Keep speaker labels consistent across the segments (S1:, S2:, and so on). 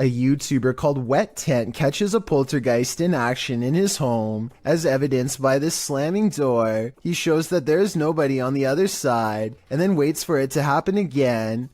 S1: A YouTuber called Wet Tent catches a poltergeist in action in his home, as evidenced by this slamming door. He shows that there is nobody on the other side, and then waits for it to happen again.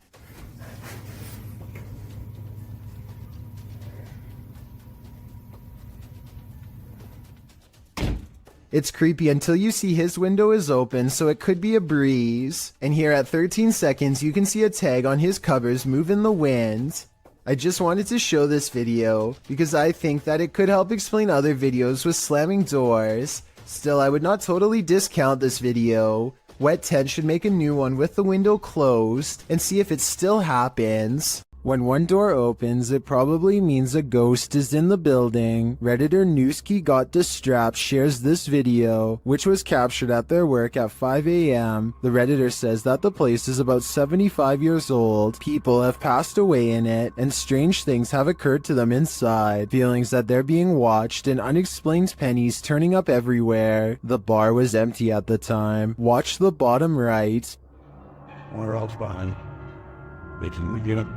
S1: It's creepy until you see his window is open, so it could be a breeze. And here at 13 seconds, you can see a tag on his covers move in the wind. I just wanted to show this video because I think that it could help explain other videos with slamming doors. Still, I would not totally discount this video. Wet Tent should make a new one with the window closed and see if it still happens. When one door opens, it probably means a ghost is in the building. Redditor Newski Got Distrapped shares this video, which was captured at their work at 5 a.m. The Redditor says that the place is about 75 years old, people have passed away in it, and strange things have occurred to them inside. Feelings that they're being watched and unexplained pennies turning up everywhere. The bar was empty at the time. Watch the bottom right.
S2: We're all fine. Making we get up.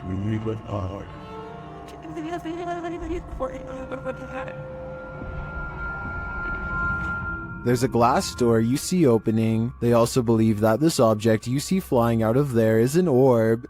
S2: We went hard.
S1: There's a glass door you see opening. They also believe that this object you see flying out of there is an orb.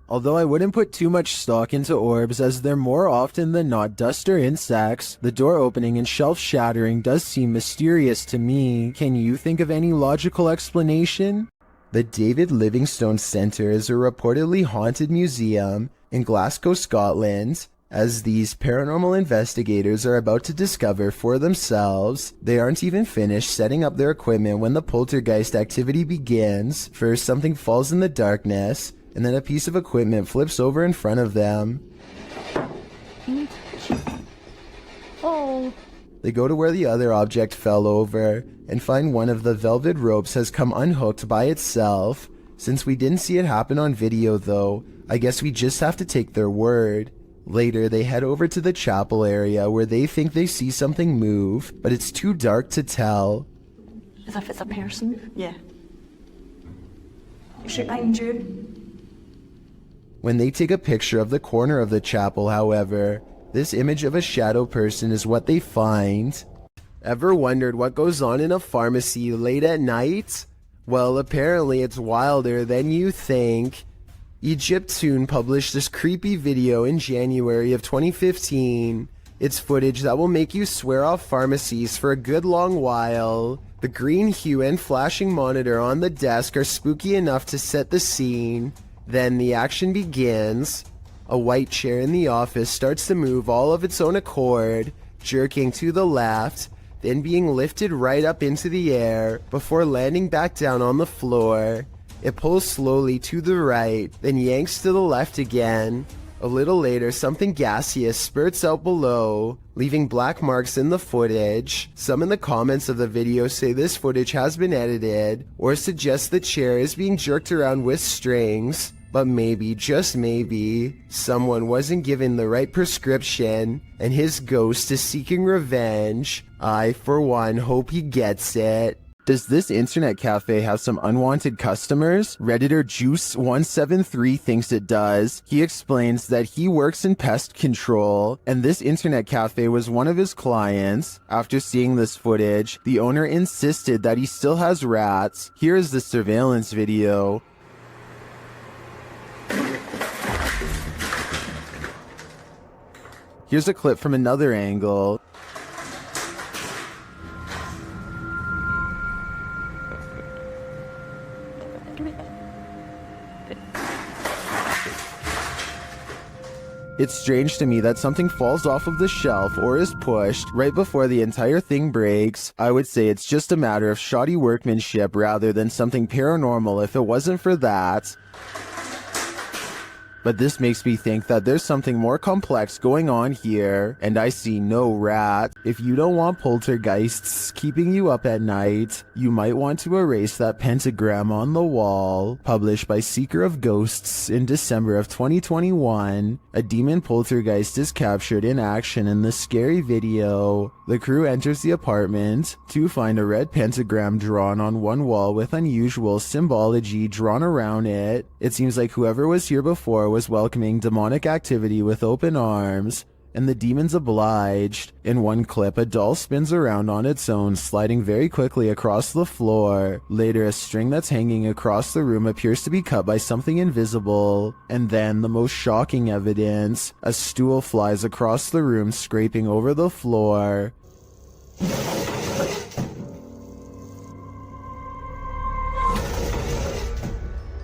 S1: Although I wouldn't put too much stock into orbs as they're more often than not dust or insects, the door opening and shelf shattering does seem mysterious to me. Can you think of any logical explanation? The David Livingstone Centre is a reportedly haunted museum in Glasgow, Scotland. As these paranormal investigators are about to discover for themselves, they aren't even finished setting up their equipment when the poltergeist activity begins. First, something falls in the darkness, and then a piece of equipment flips over in front of them.
S3: Oh.
S1: They go to where the other object fell over, and find one of the velvet ropes has come unhooked by itself. Since we didn't see it happen on video though, I guess we just have to take their word. Later, they head over to the chapel area where they think they see something move, but it's too dark to tell.
S3: As if it's a person? Yeah. Is it behind you?
S1: When they take a picture of the corner of the chapel, however, this image of a shadow person is what they find. Ever wondered what goes on in a pharmacy late at night? Well, apparently it's wilder than you think. Egyptoon published this creepy video in January of 2015. It's footage that will make you swear off pharmacies for a good long while. The green hue and flashing monitor on the desk are spooky enough to set the scene. Then the action begins. A white chair in the office starts to move all of its own accord, jerking to the left, then being lifted right up into the air before landing back down on the floor. It pulls slowly to the right, then yanks to the left again. A little later, something gaseous spurts out below, leaving black marks in the footage. Some in the comments of the video say this footage has been edited, or suggest the chair is being jerked around with strings. But maybe, just maybe, someone wasn't given the right prescription, and his ghost is seeking revenge. I, for one, hope he gets it. Does this internet cafe have some unwanted customers? Redditor Juice173 thinks it does. He explains that he works in pest control, and this internet cafe was one of his clients. After seeing this footage, the owner insisted that he still has rats. Here is the surveillance video. Here's a clip from another angle. It's strange to me that something falls off of the shelf or is pushed right before the entire thing breaks. I would say it's just a matter of shoddy workmanship rather than something paranormal if it wasn't for that. But this makes me think that there's something more complex going on here, and I see no rat. If you don't want poltergeists keeping you up at night, you might want to erase that pentagram on the wall. Published by Seeker of Ghosts in December of 2021, a demon poltergeist is captured in action in this scary video. The crew enters the apartment to find a red pentagram drawn on one wall with unusual symbology drawn around it. It seems like whoever was here before was welcoming demonic activity with open arms, and the demons obliged. In one clip, a doll spins around on its own, sliding very quickly across the floor. Later, a string that's hanging across the room appears to be cut by something invisible. And then, the most shocking evidence, a stool flies across the room, scraping over the floor.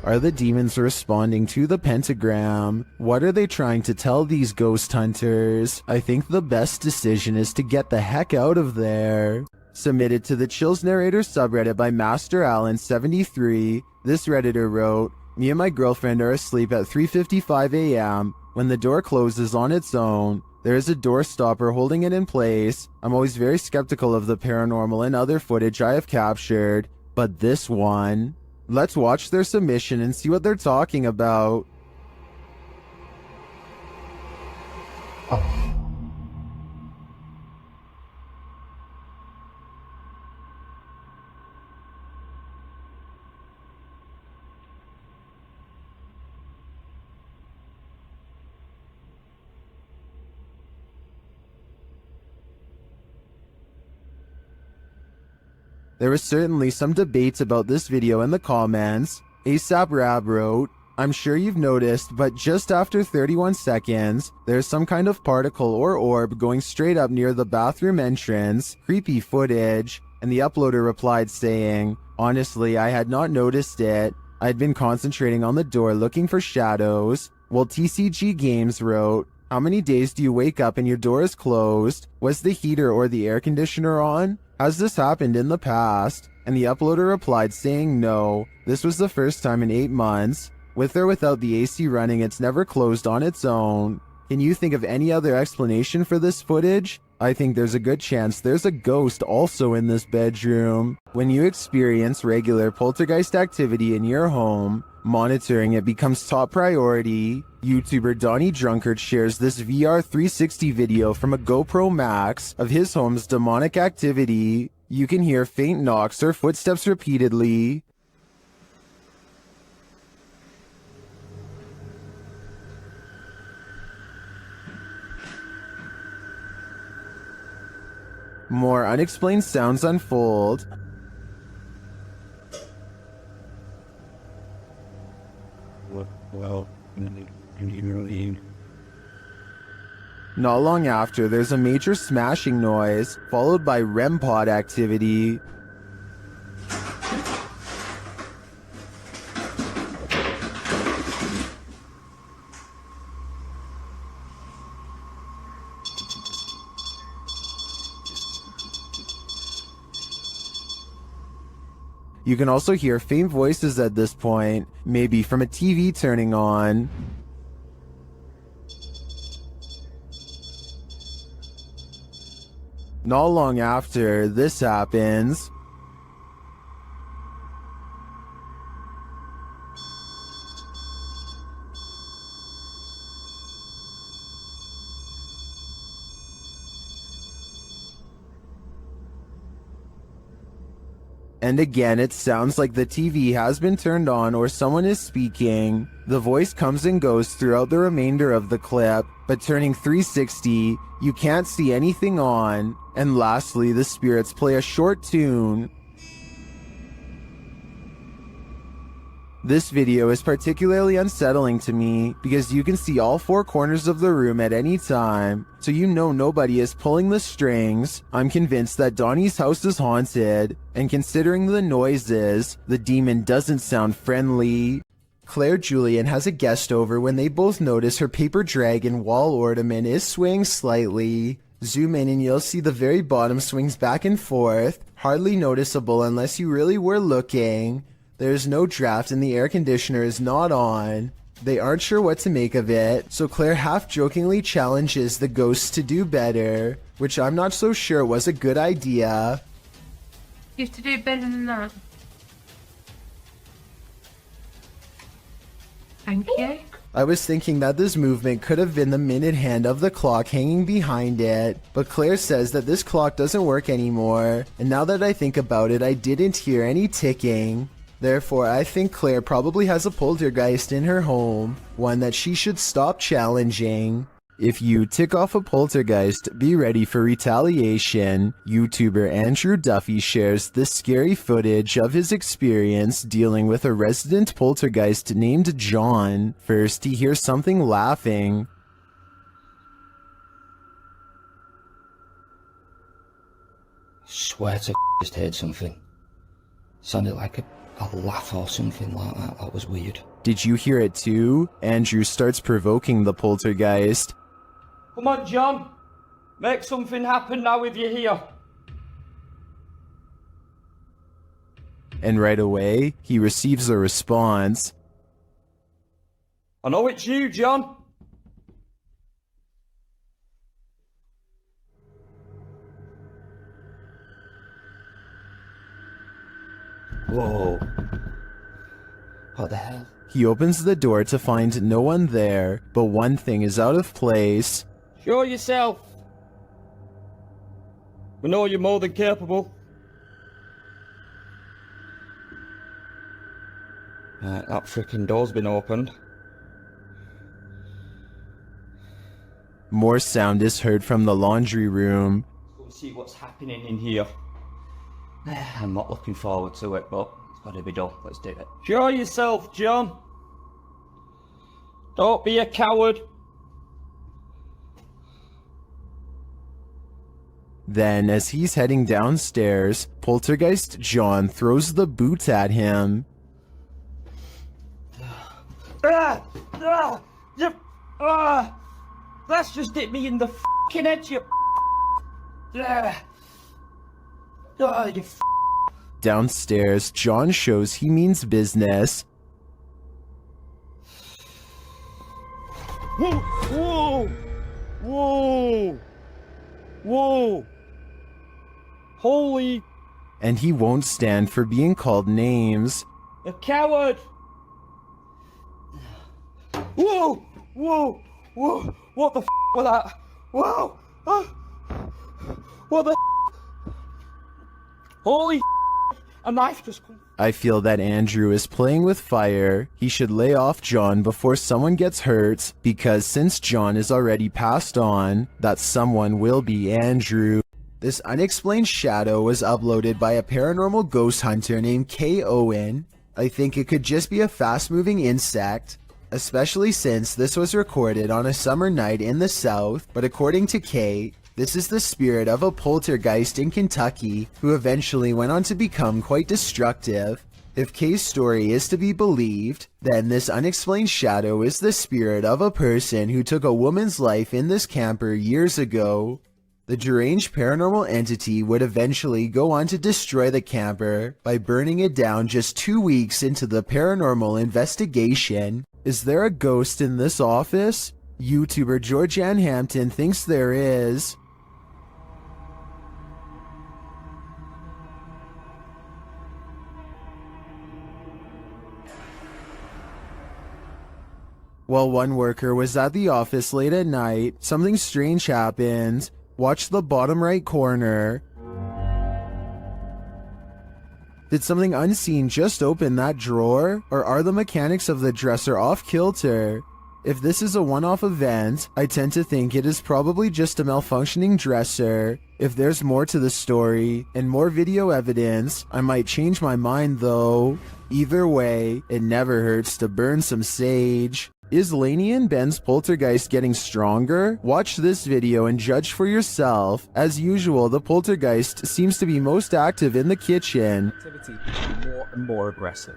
S1: Are the demons responding to the pentagram? What are they trying to tell these ghost hunters? I think the best decision is to get the heck out of there. Submitted to the Chills Narrator subreddit by Master Allen73, this redditor wrote, "Me and my girlfriend are asleep at 3:55 a.m. when the door closes on its own. There is a door stopper holding it in place. I'm always very skeptical of the paranormal and other footage I have captured, but this one..." Let's watch their submission and see what they're talking about. There was certainly some debates about this video in the comments. ASAP Rab wrote, "I'm sure you've noticed, but just after 31 seconds, there's some kind of particle or orb going straight up near the bathroom entrance. Creepy footage." And the uploader replied saying, "Honestly, I had not noticed it. I'd been concentrating on the door looking for shadows." While TCG Games wrote, "How many days do you wake up and your door is closed? Was the heater or the air conditioner on? Has this happened in the past?" And the uploader replied saying no, this was the first time in 8 months. With or without the AC running, it's never closed on its own. Can you think of any other explanation for this footage? I think there's a good chance there's a ghost also in this bedroom. When you experience regular poltergeist activity in your home, monitoring it becomes top priority. YouTuber Donnie Drunkard shares this VR 360 video from a GoPro Max of his home's demonic activity. You can hear faint knocks or footsteps repeatedly. More unexplained sounds unfold.
S2: Well, you
S1: Not long after, there's a major smashing noise, followed by REM pod activity. You can also hear faint voices at this point, maybe from a TV turning on. Not long after, this happens. And again, it sounds like the TV has been turned on or someone is speaking. The voice comes and goes throughout the remainder of the clip, but turning 360, you can't see anything on. And lastly, the spirits play a short tune. This video is particularly unsettling to me because you can see all 4 corners of the room at any time, so you know nobody is pulling the strings. I'm convinced that Donnie's house is haunted, and considering the noises, the demon doesn't sound friendly. Claire Julian has a guest over when they both notice her paper dragon wall ornament is swaying slightly. Zoom in and you'll see the very bottom swings back and forth, hardly noticeable unless you really were looking. There's no draft and the air conditioner is not on. They aren't sure what to make of it, so Claire half-jokingly challenges the ghosts to do better, which I'm not so sure was a good idea.
S4: You have to do better than that. Thank you.
S1: I was thinking that this movement could have been the minute hand of the clock hanging behind it, but Claire says that this clock doesn't work anymore, and now that I think about it, I didn't hear any ticking. Therefore, I think Claire probably has a poltergeist in her home, one that she should stop challenging. If you tick off a poltergeist, be ready for retaliation. YouTuber Andrew Duffy shares this scary footage of his experience dealing with a resident poltergeist named John. First, he hears something laughing.
S5: Swear to just heard something. Sounded like a laugh or something like that. That was weird.
S1: Did you hear it too? Andrew starts provoking the poltergeist.
S6: Come on, John. Make something happen now if you're here.
S1: And right away, he receives a response.
S6: I know it's you, John.
S5: Whoa. What the hell?
S1: He opens the door to find no one there, but one thing is out of place.
S6: Show yourself. We know you're more than capable. Right, that frickin' door's been opened.
S1: More sound is heard from the laundry room.
S6: Let's go and see what's happening in here. I'm not looking forward to it, but it's gotta be done. Let's do it. Show yourself, John. Don't be a coward.
S1: Then, as he's heading downstairs, Poltergeist John throws the boot at him.
S6: That's just hit me in the f***ing head, you you
S1: Downstairs, John shows he means business.
S6: Whoa! Whoa! Whoa! Whoa! Holy...
S1: And he won't stand for being called names.
S6: A coward! Whoa! Whoa! Whoa! What the f*** was that? Whoa! What the f***? Holy f***! A knife just come.
S1: I feel that Andrew is playing with fire. He should lay off John before someone gets hurt, because since John is already passed on, that someone will be Andrew. This unexplained shadow was uploaded by a paranormal ghost hunter named K. Owen. I think it could just be a fast-moving insect, especially since this was recorded on a summer night in the South, but according to K, this is the spirit of a poltergeist in Kentucky who eventually went on to become quite destructive. If K's story is to be believed, then this unexplained shadow is the spirit of a person who took a woman's life in this camper years ago. The deranged paranormal entity would eventually go on to destroy the camper by burning it down just 2 weeks into the paranormal investigation. Is there a ghost in this office? YouTuber Georgianne Hampton thinks there is. While one worker was at the office late at night, something strange happened. Watch the bottom right corner. Did something unseen just open that drawer? Or are the mechanics of the dresser off kilter? If this is a one-off event, I tend to think it is probably just a malfunctioning dresser. If there's more to the story, and more video evidence, I might change my mind though. Either way, it never hurts to burn some sage. Is Lainey and Ben's poltergeist getting stronger? Watch this video and judge for yourself. As usual, the poltergeist seems to be most active in the kitchen.
S7: Activity more and more aggressive.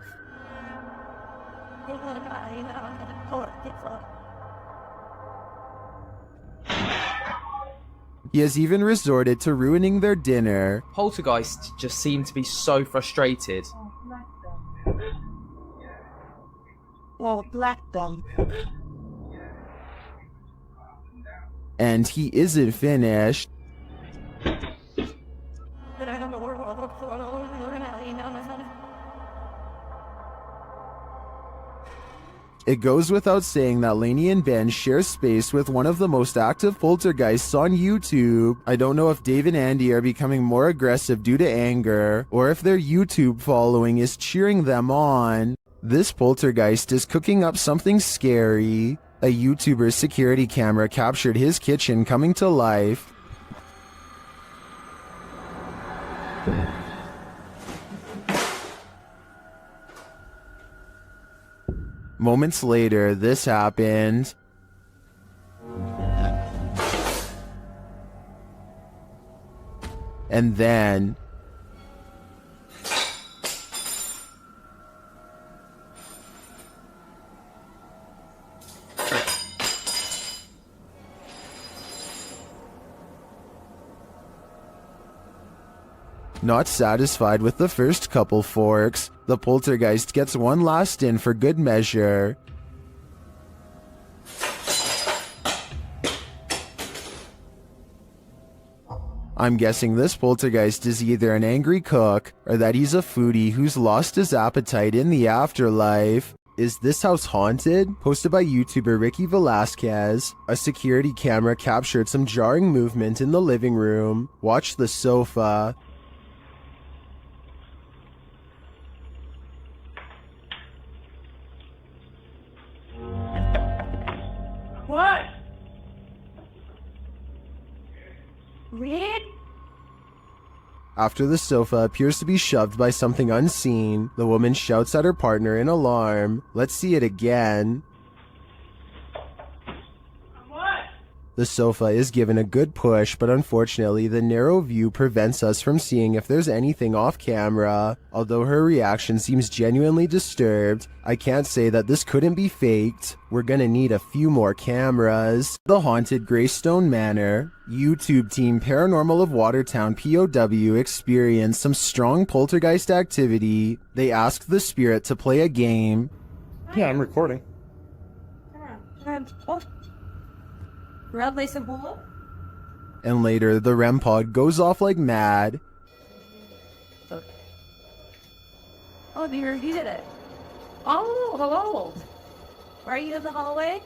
S1: He has even resorted to ruining their dinner.
S7: Poltergeists just seem to be so frustrated.
S3: Oh, black them.
S1: And he isn't finished. It goes without saying that Lainey and Ben share space with one of the most active poltergeists on YouTube. I don't know if Dave and Andy are becoming more aggressive due to anger, or if their YouTube following is cheering them on. This poltergeist is cooking up something scary. A YouTuber's security camera captured his kitchen coming to life. Moments later, this happened. And then... Not satisfied with the first couple forks, the poltergeist gets one last in for good measure. I'm guessing this poltergeist is either an angry cook, or that he's a foodie who's lost his appetite in the afterlife. Is this house haunted? Posted by YouTuber Ricky Velasquez. A security camera captured some jarring movement in the living room. Watch the sofa.
S3: What? Red?
S1: After the sofa appears to be shoved by something unseen, the woman shouts at her partner in alarm. Let's see it again. The sofa is given a good push, but unfortunately the narrow view prevents us from seeing if there's anything off camera. Although her reaction seems genuinely disturbed, I can't say that this couldn't be faked. We're gonna need a few more cameras. The haunted Greystone Manor. YouTube team Paranormal of Watertown POW experienced some strong poltergeist activity. They asked the spirit to play a game.
S2: Yeah, I'm recording.
S3: Red lace and bullet?
S1: And later, the REM pod goes off like mad.
S3: Oh, dear, he did it. Oh, hello. Are you in the hallway?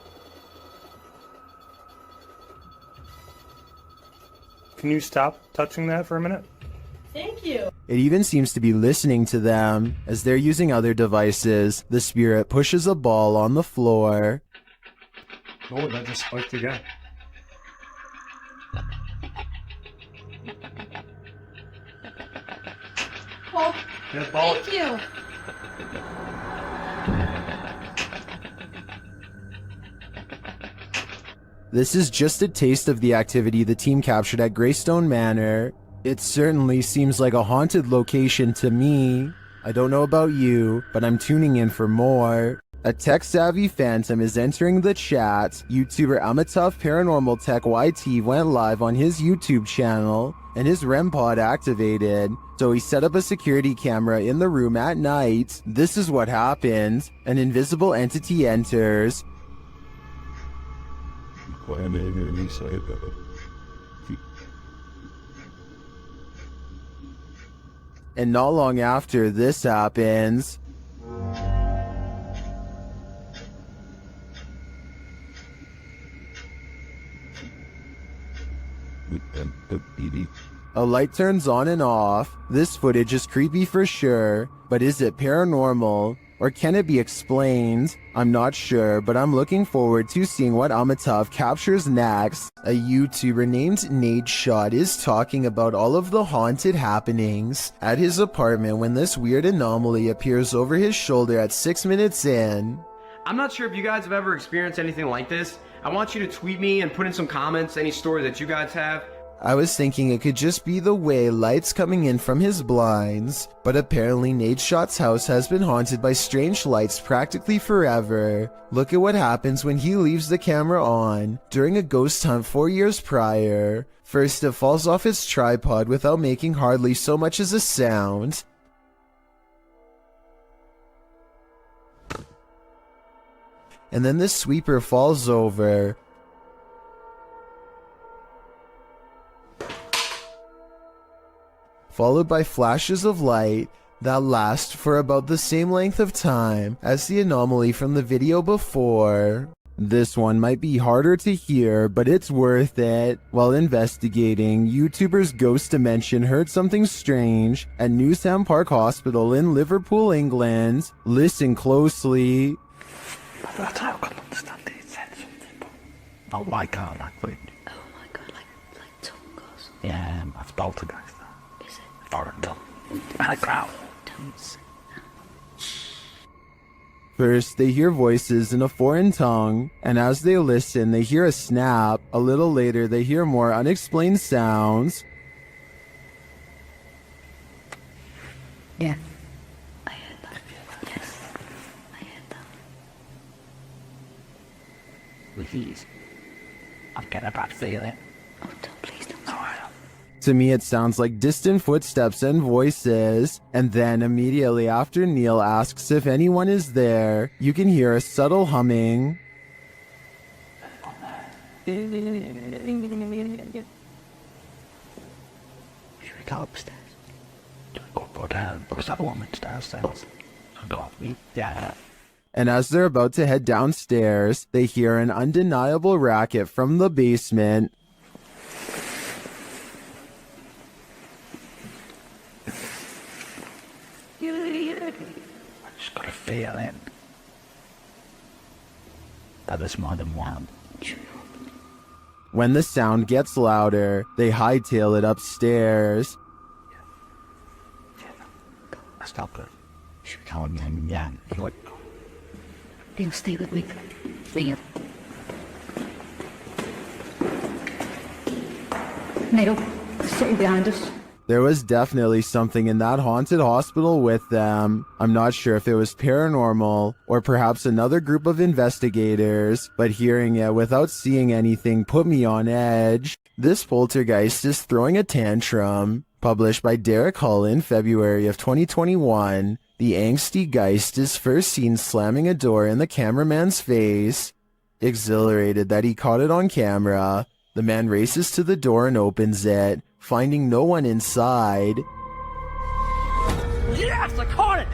S2: Can you stop touching that for a minute?
S3: Thank you.
S1: It even seems to be listening to them. As they're using other devices, the spirit pushes a ball on the floor.
S2: Oh, that just spiked again.
S3: Oh,
S2: Yeah, ball.
S3: thank you.
S1: This is just a taste of the activity the team captured at Greystone Manor. It certainly seems like a haunted location to me. I don't know about you, but I'm tuning in for more. A tech-savvy phantom is entering the chat. YouTuber Amitov Paranormal Tech YT went live on his YouTube channel, and his REM pod activated. So he set up a security camera in the room at night. This is what happened. An invisible entity enters. And not long after this happens, a light turns on and off. This footage is creepy for sure, but is it paranormal? Or can it be explained? I'm not sure, but I'm looking forward to seeing what Amitov captures next. A YouTuber named Nadeshot is talking about all of the haunted happenings at his apartment when this weird anomaly appears over his shoulder at 6 minutes in.
S8: I'm not sure if you guys have ever experienced anything like this. I want you to tweet me and put in some comments any story that you guys have.
S1: I was thinking it could just be the way light's coming in from his blinds, but apparently Nadeshot's house has been haunted by strange lights practically forever. Look at what happens when he leaves the camera on during a ghost hunt 4 years prior. First, it falls off its tripod without making hardly so much as a sound. and then the sweeper falls over. Followed by flashes of light that last for about the same length of time as the anomaly from the video before. This one might be harder to hear, but it's worth it. While investigating, YouTubers Ghost Dimension heard something strange at Newsham Park Hospital in Liverpool, England. Listen closely.
S2: That's how I can understand it. It said something, but not like our language.
S9: Oh my god, like tongue or something.
S2: Yeah, that's Poltergeist.
S9: Is it?
S2: Foreign tongue. And a crowd.
S9: Tongues.
S1: First, they hear voices in a foreign tongue, and as they listen, they hear a snap. A little later, they hear more unexplained sounds.
S9: Yeah. I heard that. Yes. I heard that.
S2: Please. I'm getting a bad feeling.
S9: Oh, don't, please don't.
S2: No, I don't.
S1: To me, it sounds like distant footsteps and voices. And then, immediately after Neil asks if anyone is there, you can hear a subtle humming.
S2: Should we go upstairs? Do we go down? Because that woman's downstairs. I'll go up. Yeah.
S1: And as they're about to head downstairs, they hear an undeniable racket from the basement.
S2: I just got a feeling that there's more than one.
S1: When the sound gets louder, they hightail it upstairs.
S2: That's not good. Should we go again? Yeah. Like,
S9: They'll stay with me. See you. Neil, they're sitting behind us.
S1: There was definitely something in that haunted hospital with them. I'm not sure if it was paranormal or perhaps another group of investigators, but hearing it without seeing anything put me on edge. This poltergeist is throwing a tantrum. Published by Derek Hull in February of 2021, the angsty geist is first seen slamming a door in the cameraman's face. Exhilarated that he caught it on camera, the man races to the door and opens it, finding no one inside.
S6: Yes, I caught it!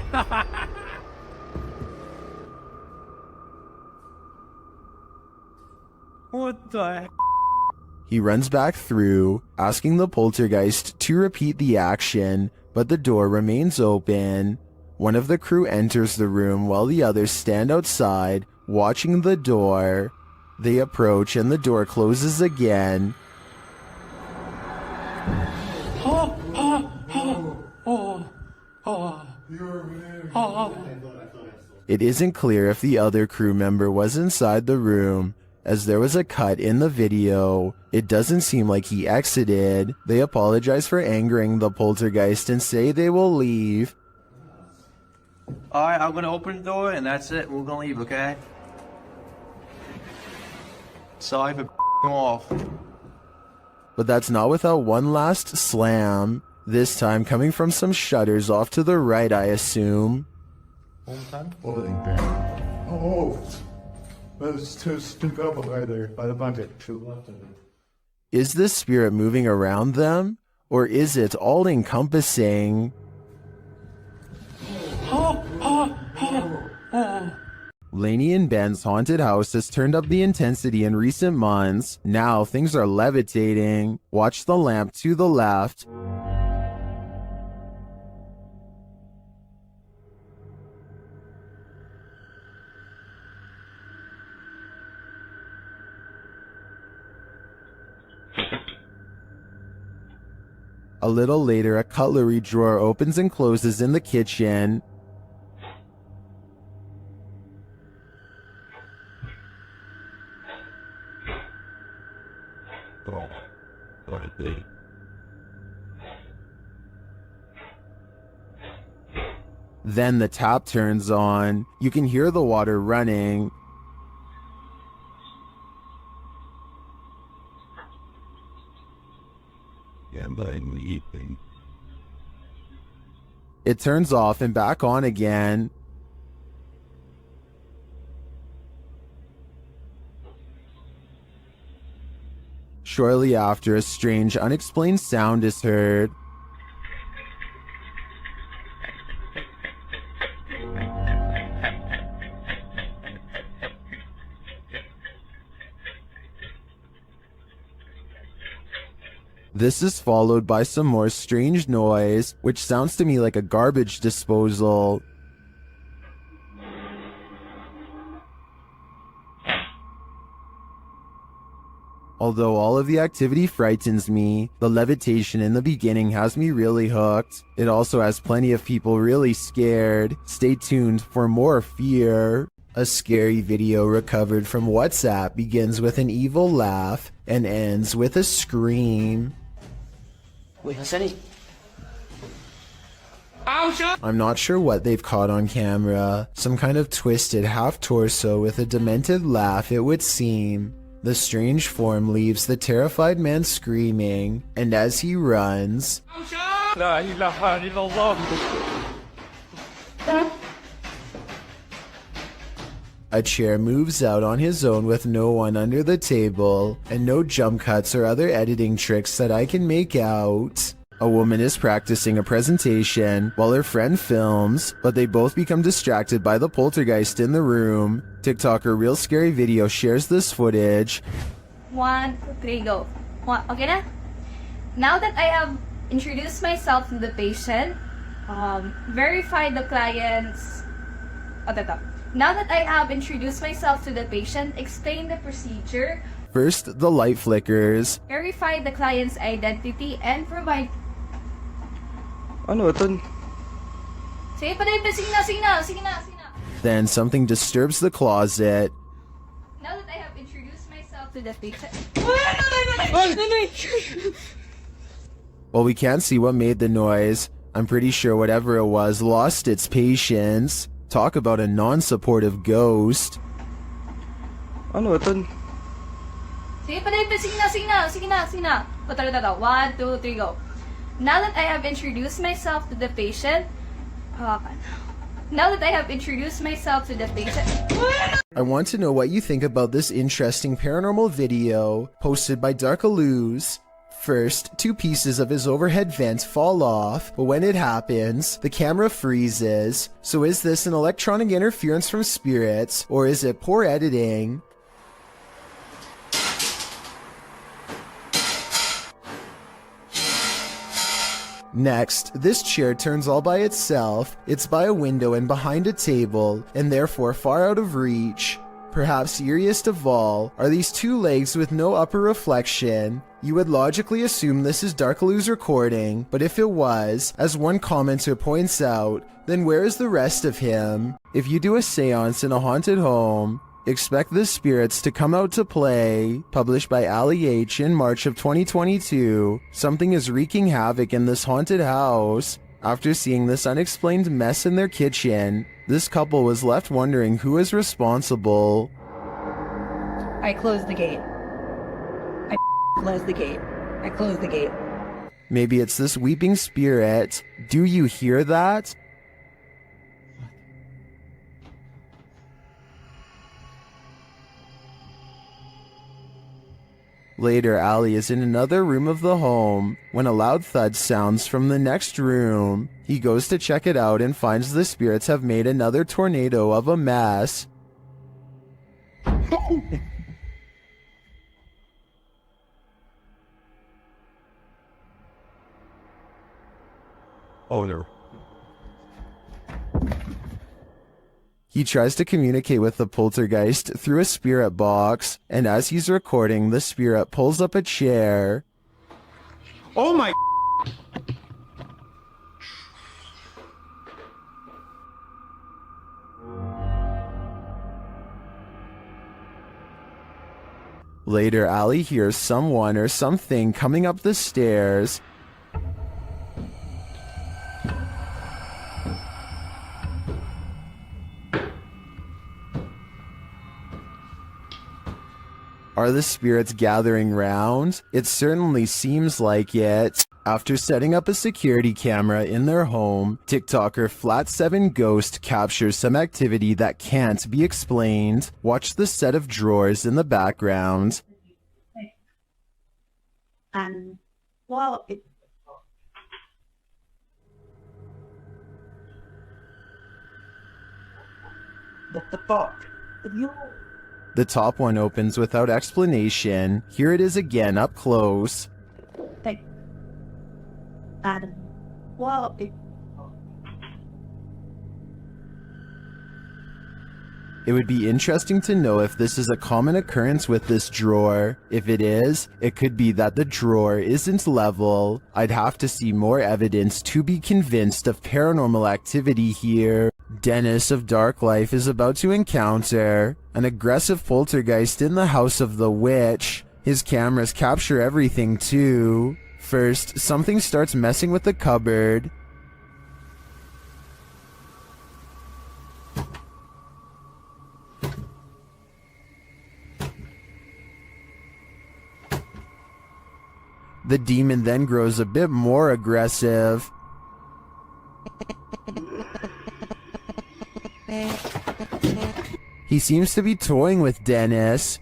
S6: What the heck?
S1: He runs back through, asking the poltergeist to repeat the action, but the door remains open. One of the crew enters the room while the others stand outside, watching the door. They approach and the door closes again. It isn't clear if the other crew member was inside the room, as there was a cut in the video. It doesn't seem like he exited. They apologize for angering the poltergeist and say they will leave.
S7: Alright, I'm gonna open the door and that's it. We're gonna leave, okay? Sorry for off.
S1: But that's not without one last slam, this time coming from some shutters off to the right, I assume.
S10: Oh, there's two people right there by the bucket.
S1: Is this spirit moving around them? Or is it all-encompassing? Lainey and Ben's haunted house has turned up the intensity in recent months. Now things are levitating. Watch the lamp to the left. A little later, a cutlery drawer opens and closes in the kitchen.
S2: oh, what it be?
S1: Then the tap turns on. You can hear the water running.
S2: Yeah, but I'm leaving.
S1: It turns off and back on again. Shortly after, a strange, unexplained sound is heard. This is followed by some more strange noise, which sounds to me like a garbage disposal. Although all of the activity frightens me, the levitation in the beginning has me really hooked. It also has plenty of people really scared. Stay tuned for more fear. A scary video recovered from WhatsApp begins with an evil laugh and ends with a scream. I'm not sure what they've caught on camera. Some kind of twisted half-torso with a demented laugh, it would seem. The strange form leaves the terrified man screaming, and as he runs, a chair moves out on his own with no one under the table, and no jump cuts or other editing tricks that I can make out. A woman is practicing a presentation while her friend films, but they both become distracted by the poltergeist in the room. TikToker Real Scary Video shares this footage.
S3: 1, 2, 3, go. Okay na? Now that I have introduced myself to the patient, verified the client's... Now that I have introduced myself to the patient, explain the procedure.
S1: First, the light flickers.
S3: Verify the client's identity and provide...
S6: Ano ito?
S3: Sige pa rin, sige na.
S1: Then something disturbs the closet.
S3: Now that I have introduced myself to the patient...
S1: While we can't see what made the noise, I'm pretty sure whatever it was lost its patience. Talk about a non-supportive ghost.
S6: Ano ito?
S3: Sige pa rin, sige na. 1, 2, 3, go. Now that I have introduced myself to the patient...
S1: I want to know what you think about this interesting paranormal video posted by Darkalooz. First, 2 pieces of his overhead vent fall off, but when it happens, the camera freezes. So is this an electronic interference from spirits, or is it poor editing? Next, this chair turns all by itself. It's by a window and behind a table, and therefore far out of reach. Perhaps eeriest of all are these 2 legs with no upper reflection. You would logically assume this is Darkaloo's recording, but if it was, as one commenter points out, then where is the rest of him? If you do a seance in a haunted home, expect the spirits to come out to play. Published by Ali H in March of 2022, something is wreaking havoc in this haunted house. After seeing this unexplained mess in their kitchen, this couple was left wondering who is responsible.
S9: I closed the gate. I closed the gate.
S1: Maybe it's this weeping spirit. Do you hear that? Later, Ali is in another room of the home when a loud thud sounds from the next room. He goes to check it out and finds the spirits have made another tornado of a mess.
S2: Oh no.
S1: He tries to communicate with the poltergeist through a spirit box, and as he's recording, the spirit pulls up a chair.
S8: Oh my...
S1: Later, Ali hears someone or something coming up the stairs. Are the spirits gathering round? It certainly seems like it. After setting up a security camera in their home, TikToker Flat7 Ghost captures some activity that can't be explained. Watch the set of drawers in the background.
S9: And well,
S7: What the fuck?
S1: The top one opens without explanation. Here it is again, up close.
S9: and well,
S1: It would be interesting to know if this is a common occurrence with this drawer. If it is, it could be that the drawer isn't level. I'd have to see more evidence to be convinced of paranormal activity here. Dennis of Dark Life is about to encounter an aggressive poltergeist in the house of the witch. His cameras capture everything too. First, something starts messing with the cupboard. The demon then grows a bit more aggressive. He seems to be toying with Dennis.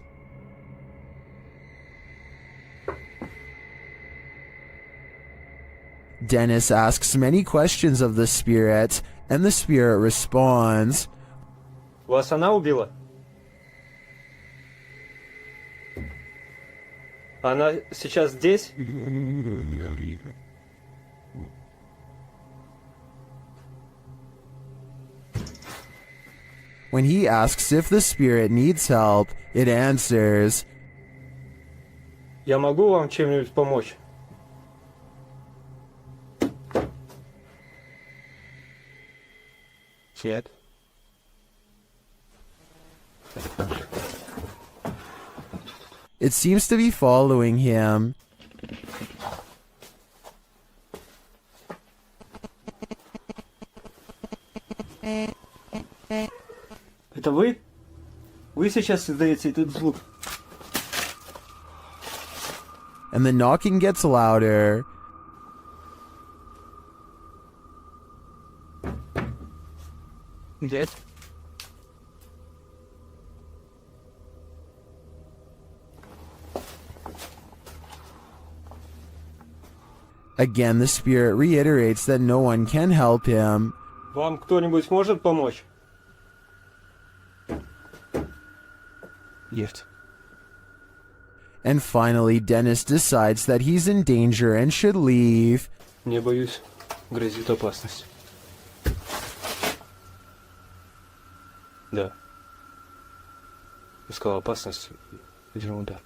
S1: Dennis asks many questions of the spirit, and the spirit responds.
S8: Вас она убила? Она сейчас здесь?
S1: When he asks if the spirit needs help, it answers,
S8: Я могу вам чем-нибудь помочь?
S2: Shit.
S1: it seems to be following him.
S8: Это вы? Вы сейчас издаете этот звук?
S1: And the knocking gets louder.
S2: Dead?
S1: Again, the spirit reiterates that no one can help him.
S8: Вам кто-нибудь может помочь?
S2: Gift.
S1: And finally, Dennis decides that he's in danger and should leave.
S8: Не боюсь. Грозит опасность. Да. Искал опасность. Ерунда.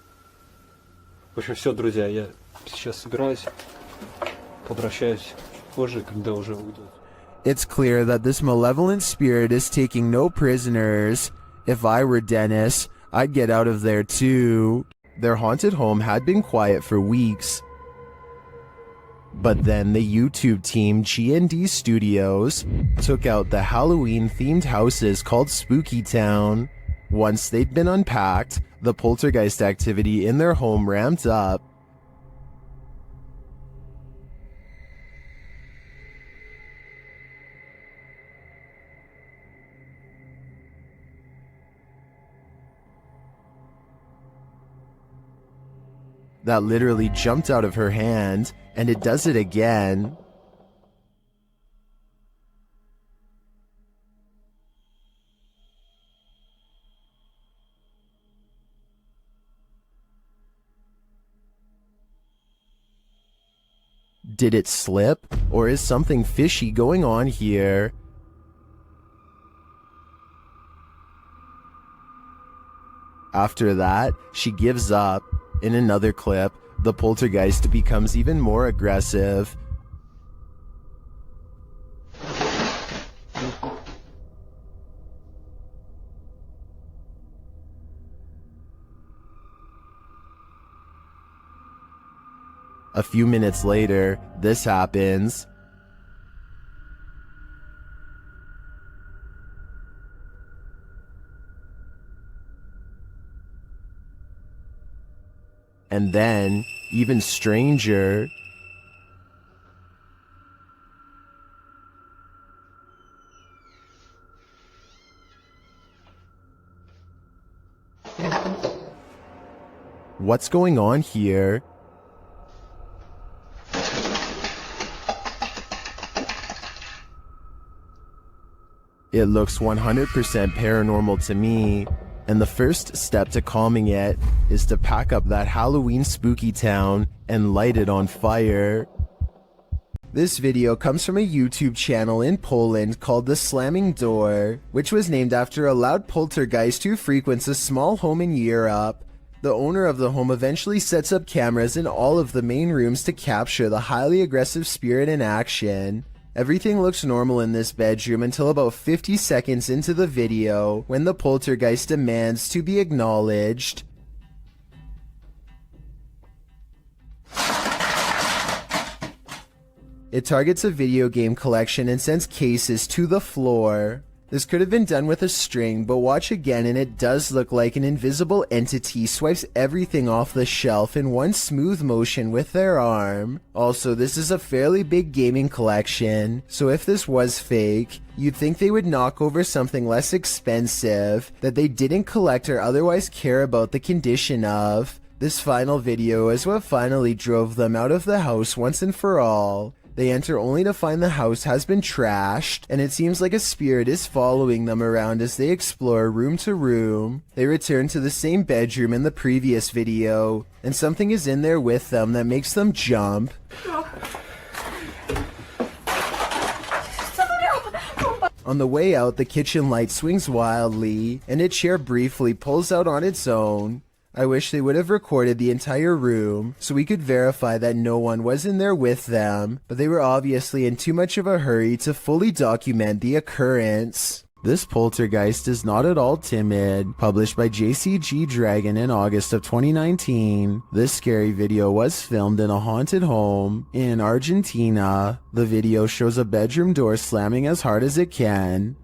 S8: В общем, все, друзья, я сейчас собираюсь. Попрощаюсь позже, когда уже уйду.
S1: It's clear that this malevolent spirit is taking no prisoners. If I were Dennis, I'd get out of there too. Their haunted home had been quiet for weeks. But then the YouTube team G&D Studios took out the Halloween-themed houses called Spooky Town. Once they'd been unpacked, the poltergeist activity in their home ramped up. That literally jumped out of her hand, and it does it again. Did it slip, or is something fishy going on here? After that, she gives up. In another clip, the poltergeist becomes even more aggressive. A few minutes later, this happens. And then, even stranger, what's going on here? It looks 100% paranormal to me, and the first step to calming it is to pack up that Halloween spooky town and light it on fire. This video comes from a YouTube channel in Poland called The Slamming Door, which was named after a loud poltergeist who frequents a small home in Europe. The owner of the home eventually sets up cameras in all of the main rooms to capture the highly aggressive spirit in action. Everything looks normal in this bedroom until about 50 seconds into the video, when the poltergeist demands to be acknowledged. It targets a video game collection and sends cases to the floor. This could have been done with a string, but watch again and it does look like an invisible entity swipes everything off the shelf in one smooth motion with their arm. Also, this is a fairly big gaming collection, so if this was fake, you'd think they would knock over something less expensive that they didn't collect or otherwise care about the condition of. This final video is what finally drove them out of the house once and for all. They enter only to find the house has been trashed, and it seems like a spirit is following them around as they explore room to room. They return to the same bedroom in the previous video, and something is in there with them that makes them jump. On the way out, the kitchen light swings wildly, and a chair briefly pulls out on its own. I wish they would have recorded the entire room so we could verify that no one was in there with them, but they were obviously in too much of a hurry to fully document the occurrence. This poltergeist is not at all timid. Published by JCG Dragon in August of 2019, this scary video was filmed in a haunted home in Argentina. The video shows a bedroom door slamming as hard as it can.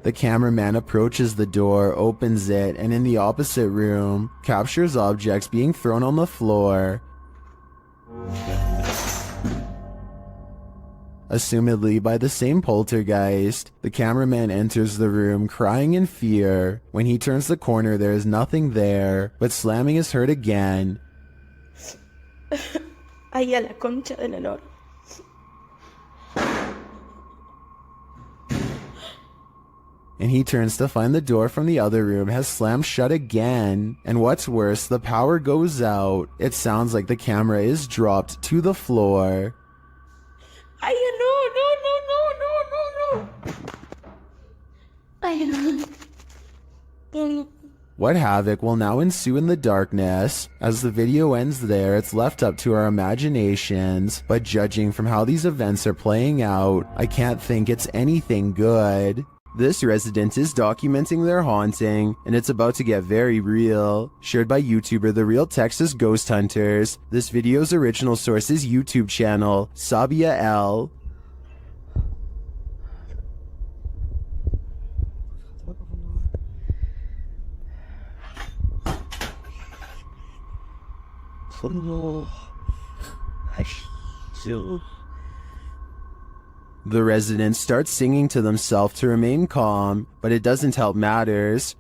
S1: The cameraman approaches the door, opens it, and in the opposite room, captures objects being thrown on the floor. Assumedly by the same poltergeist, the cameraman enters the room crying in fear. When he turns the corner, there is nothing there, but slamming is heard again.
S11: Ay, a la concha de la lora.
S1: And he turns to find the door from the other room has slammed shut again. And what's worse, the power goes out. It sounds like the camera is dropped to the floor.
S11: Ay, no. Ay, no.
S1: What havoc will now ensue in the darkness? As the video ends there, it's left up to our imaginations, but judging from how these events are playing out, I can't think it's anything good. This resident is documenting their haunting, and it's about to get very real. Shared by YouTuber The Real Texas Ghost Hunters. This video's original source is YouTube channel, Sabia L. The residents start singing to themselves to remain calm, but it doesn't help matters.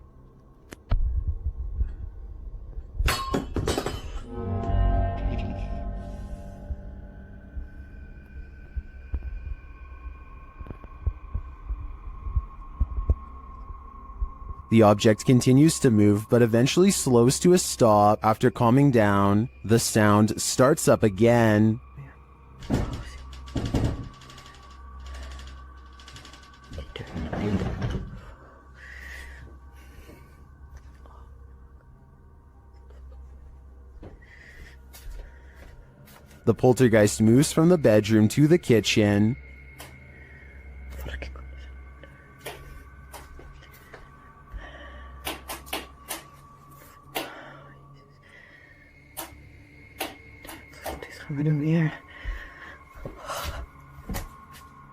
S1: The object continues to move, but eventually slows to a stop after calming down. The sound starts up again. The poltergeist moves from the bedroom to the kitchen.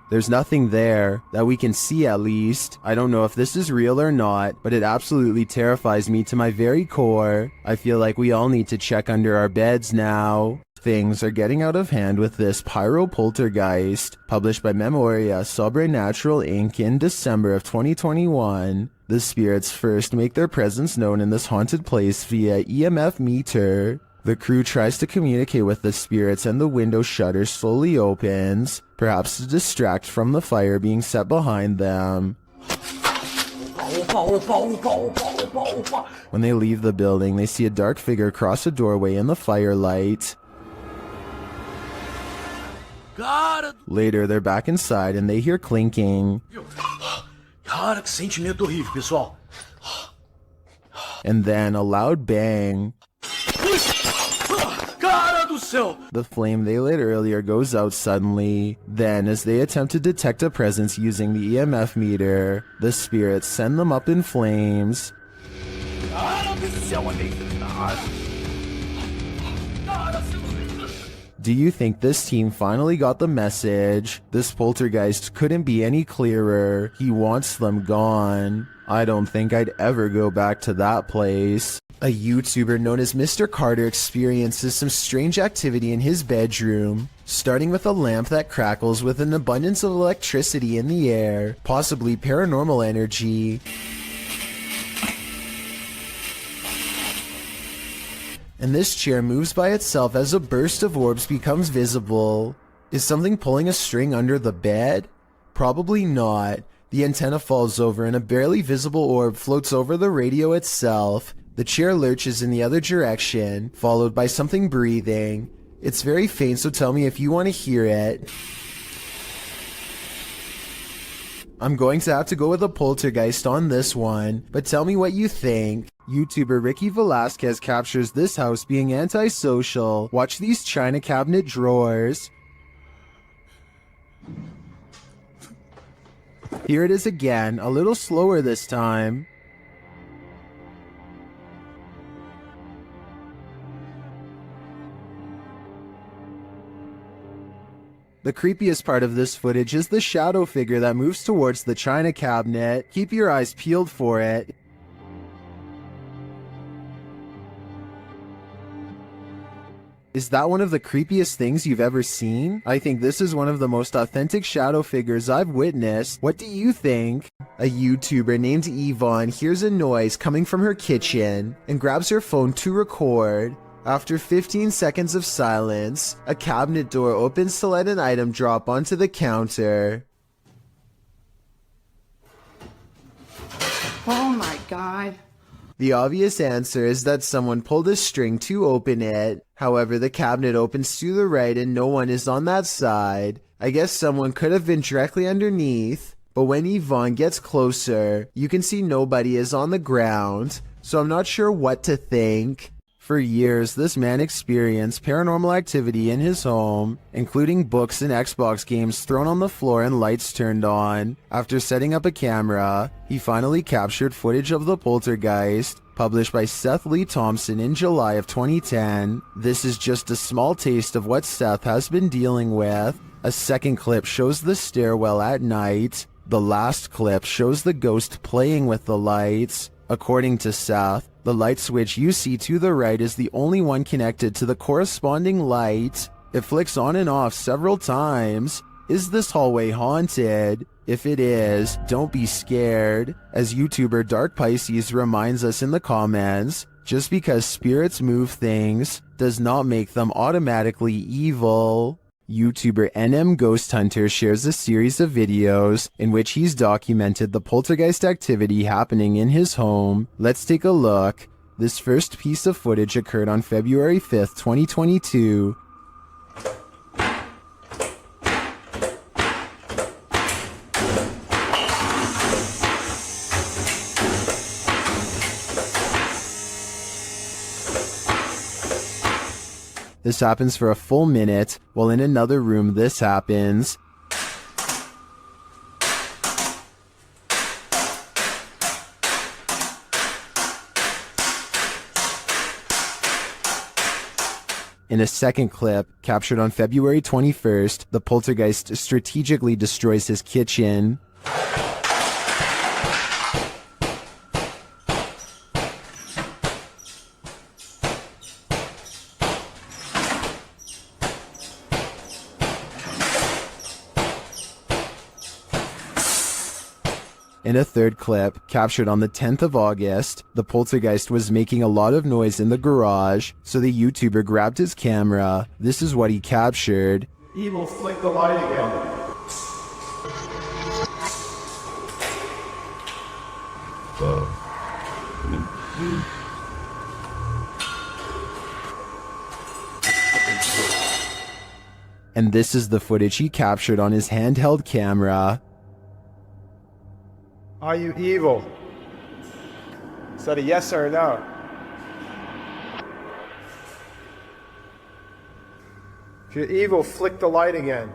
S1: There's nothing there, that we can see at least. I don't know if this is real or not, but it absolutely terrifies me to my very core. I feel like we all need to check under our beds now. Things are getting out of hand with this Pyro Poltergeist, published by Memoria Sobrenatural Inc. in December of 2021. The spirits first make their presence known in this haunted place via EMF meter. The crew tries to communicate with the spirits and the window shutter slowly opens, perhaps to distract from the fire being set behind them. When they leave the building, they see a dark figure cross a doorway in the firelight. Later, they're back inside and they hear clinking.
S7: Cara, que sentimento horrível, pessoal.
S1: And then a loud bang.
S7: Cara do céu!
S1: The flame they lit earlier goes out suddenly. Then, as they attempt to detect a presence using the EMF meter, the spirits send them up in flames.
S7: Cara do céu, amigo.
S1: Do you think this team finally got the message? This poltergeist couldn't be any clearer. He wants them gone. I don't think I'd ever go back to that place. A YouTuber known as Mr. Carter experiences some strange activity in his bedroom, starting with a lamp that crackles with an abundance of electricity in the air, possibly paranormal energy. And this chair moves by itself as a burst of orbs becomes visible. Is something pulling a string under the bed? Probably not. The antenna falls over and a barely visible orb floats over the radio itself. The chair lurches in the other direction, followed by something breathing. It's very faint, so tell me if you want to hear it. I'm going to have to go with a poltergeist on this one, but tell me what you think. YouTuber Ricky Velasquez captures this house being antisocial. Watch these china cabinet drawers. Here it is again, a little slower this time. The creepiest part of this footage is the shadow figure that moves towards the china cabinet. Keep your eyes peeled for it. Is that one of the creepiest things you've ever seen? I think this is one of the most authentic shadow figures I've witnessed. What do you think? A YouTuber named Yvonne hears a noise coming from her kitchen and grabs her phone to record. After 15 seconds of silence, a cabinet door opens to let an item drop onto the counter.
S4: Oh my god.
S1: The obvious answer is that someone pulled a string to open it. However, the cabinet opens to the right and no one is on that side. I guess someone could have been directly underneath. But when Yvonne gets closer, you can see nobody is on the ground. So I'm not sure what to think. For years, this man experienced paranormal activity in his home, including books and Xbox games thrown on the floor and lights turned on. After setting up a camera, he finally captured footage of the poltergeist, published by Seth Lee Thompson in July of 2010. This is just a small taste of what Seth has been dealing with. A second clip shows the stairwell at night. The last clip shows the ghost playing with the lights. According to Seth, the light switch you see to the right is the only one connected to the corresponding light. It flicks on and off several times. Is this hallway haunted? If it is, don't be scared. As YouTuber Dark Pisces reminds us in the comments, just because spirits move things does not make them automatically evil. YouTuber NM Ghost Hunter shares a series of videos in which he's documented the poltergeist activity happening in his home. Let's take a look. This first piece of footage occurred on February 5th, 2022. This happens for a full minute, while in another room this happens. In a second clip, captured on February 21st, the poltergeist strategically destroys his kitchen. In a third clip, captured on the 10th of August, the poltergeist was making a lot of noise in the garage, so the YouTuber grabbed his camera. This is what he captured.
S10: Evil, flick the light again.
S1: And this is the footage he captured on his handheld camera.
S10: Are you evil? Is that a yes or a no? If you're evil, flick the light again.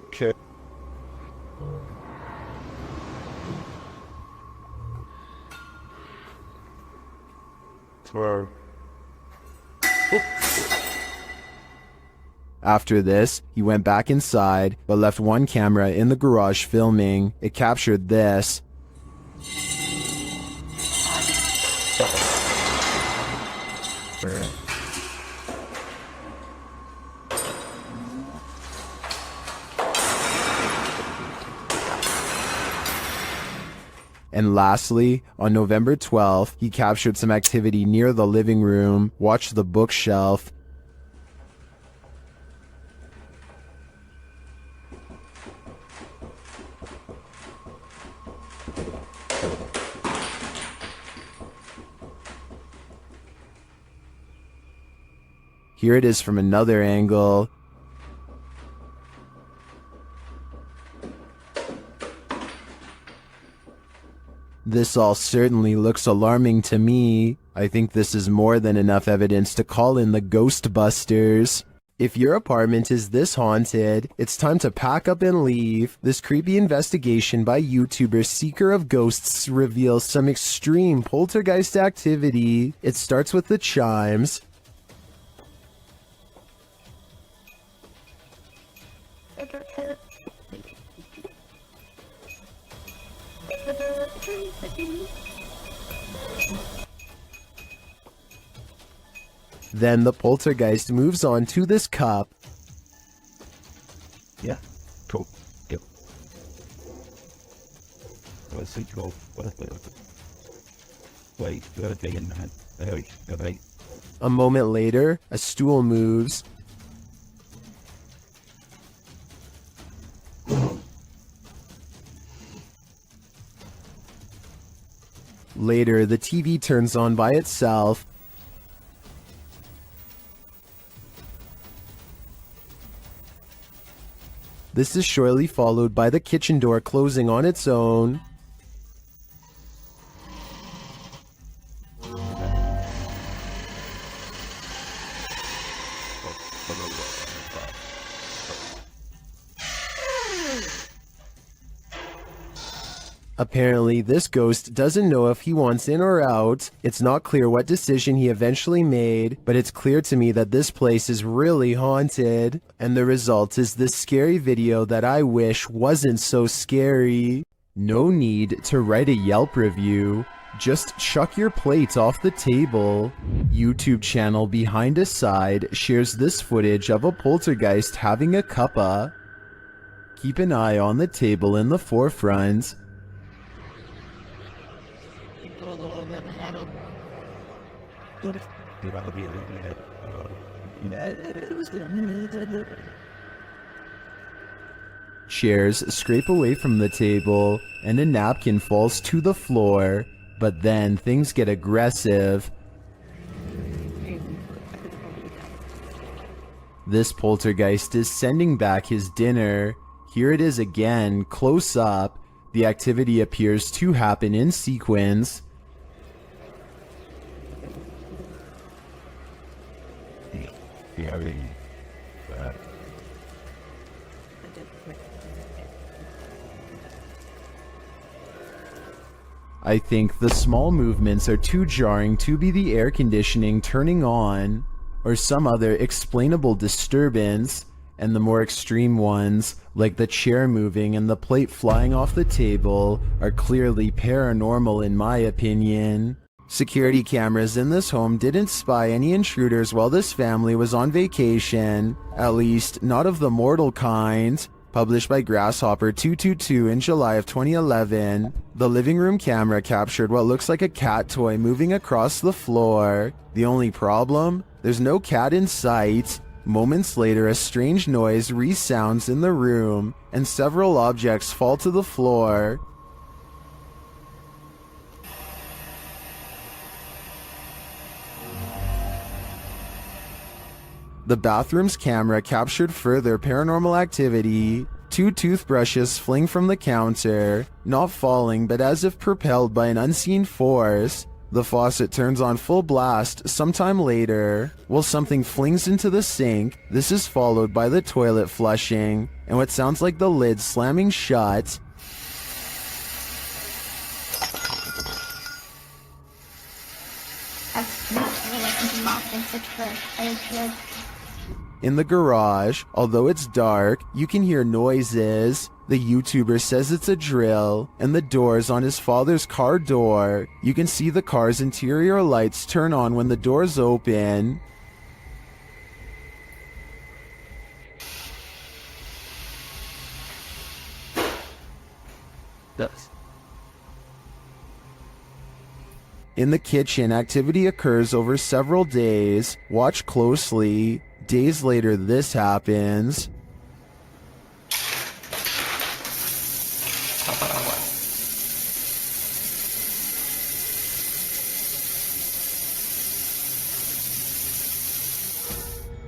S10: Okay.
S8: Where?
S1: After this, he went back inside, but left one camera in the garage filming. It captured this. And lastly, on November 12th, he captured some activity near the living room. Watch the bookshelf. Here it is from another angle. This all certainly looks alarming to me. I think this is more than enough evidence to call in the Ghostbusters. If your apartment is this haunted, it's time to pack up and leave. This creepy investigation by YouTuber Seeker of Ghosts reveals some extreme poltergeist activity. It starts with the chimes. Then the poltergeist moves on to this cup.
S2: Yeah, cool. Yep. Let's see, go. Wait,
S1: A moment later, a stool moves. Later, the TV turns on by itself. This is shortly followed by the kitchen door closing on its own. Apparently, this ghost doesn't know if he wants in or out. It's not clear what decision he eventually made, but it's clear to me that this place is really haunted. And the result is this scary video that I wish wasn't so scary. No need to write a Yelp review. Just chuck your plate off the table. YouTube channel Behind a Side shares this footage of a poltergeist having a cuppa. Keep an eye on the table in the forefront. Chairs scrape away from the table, and a napkin falls to the floor, but then things get aggressive. This poltergeist is sending back his dinner. Here it is again, close up. The activity appears to happen in sequence. I think the small movements are too jarring to be the air conditioning turning on, or some other explainable disturbance, and the more extreme ones, like the chair moving and the plate flying off the table, are clearly paranormal in my opinion. Security cameras in this home didn't spy any intruders while this family was on vacation, at least not of the mortal kind. Published by Grasshopper222 in July of 2011, the living room camera captured what looks like a cat toy moving across the floor. The only problem? There's no cat in sight. Moments later, a strange noise resounds in the room, and several objects fall to the floor. The bathroom's camera captured further paranormal activity. 2 toothbrushes fling from the counter, not falling but as if propelled by an unseen force. The faucet turns on full blast sometime later, while something flings into the sink. This is followed by the toilet flushing, and what sounds like the lid slamming shut. In the garage, although it's dark, you can hear noises. The YouTuber says it's a drill, and the doors on his father's car door. You can see the car's interior lights turn on when the doors open. In the kitchen, activity occurs over several days. Watch closely. Days later, this happens.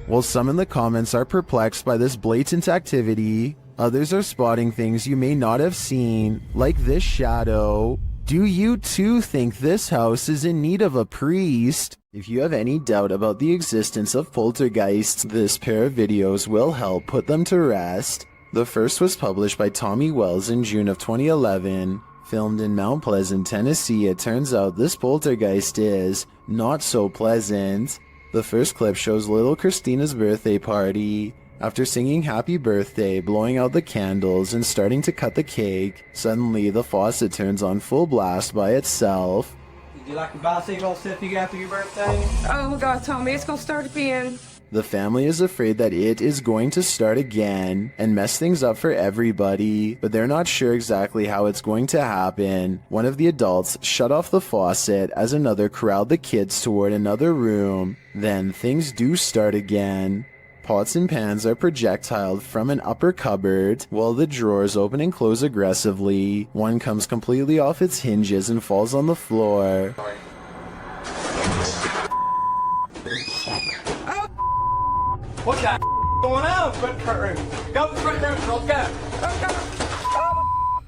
S1: While some in the comments are perplexed by this blatant activity, others are spotting things you may not have seen, like this shadow. Do you too think this house is in need of a priest? If you have any doubt about the existence of poltergeists, this pair of videos will help put them to rest. The first was published by Tommy Wells in June of 2011. Filmed in Mount Pleasant, Tennessee, it turns out this poltergeist is not so pleasant. The first clip shows little Christina's birthday party. After singing happy birthday, blowing out the candles, and starting to cut the cake, suddenly the faucet turns on full blast by itself.
S7: Did you like your bicycle stiffy after your birthday?
S4: Oh God, Tommy, it's gonna start again.
S1: The family is afraid that it is going to start again and mess things up for everybody, but they're not sure exactly how it's going to happen. One of the adults shut off the faucet as another corralled the kids toward another room. Then things do start again. Pots and pans are projectiled from an upper cupboard, while the drawers open and close aggressively. One comes completely off its hinges and falls on the floor.
S7: What the going on? Front room. Go to the front room. Let's go.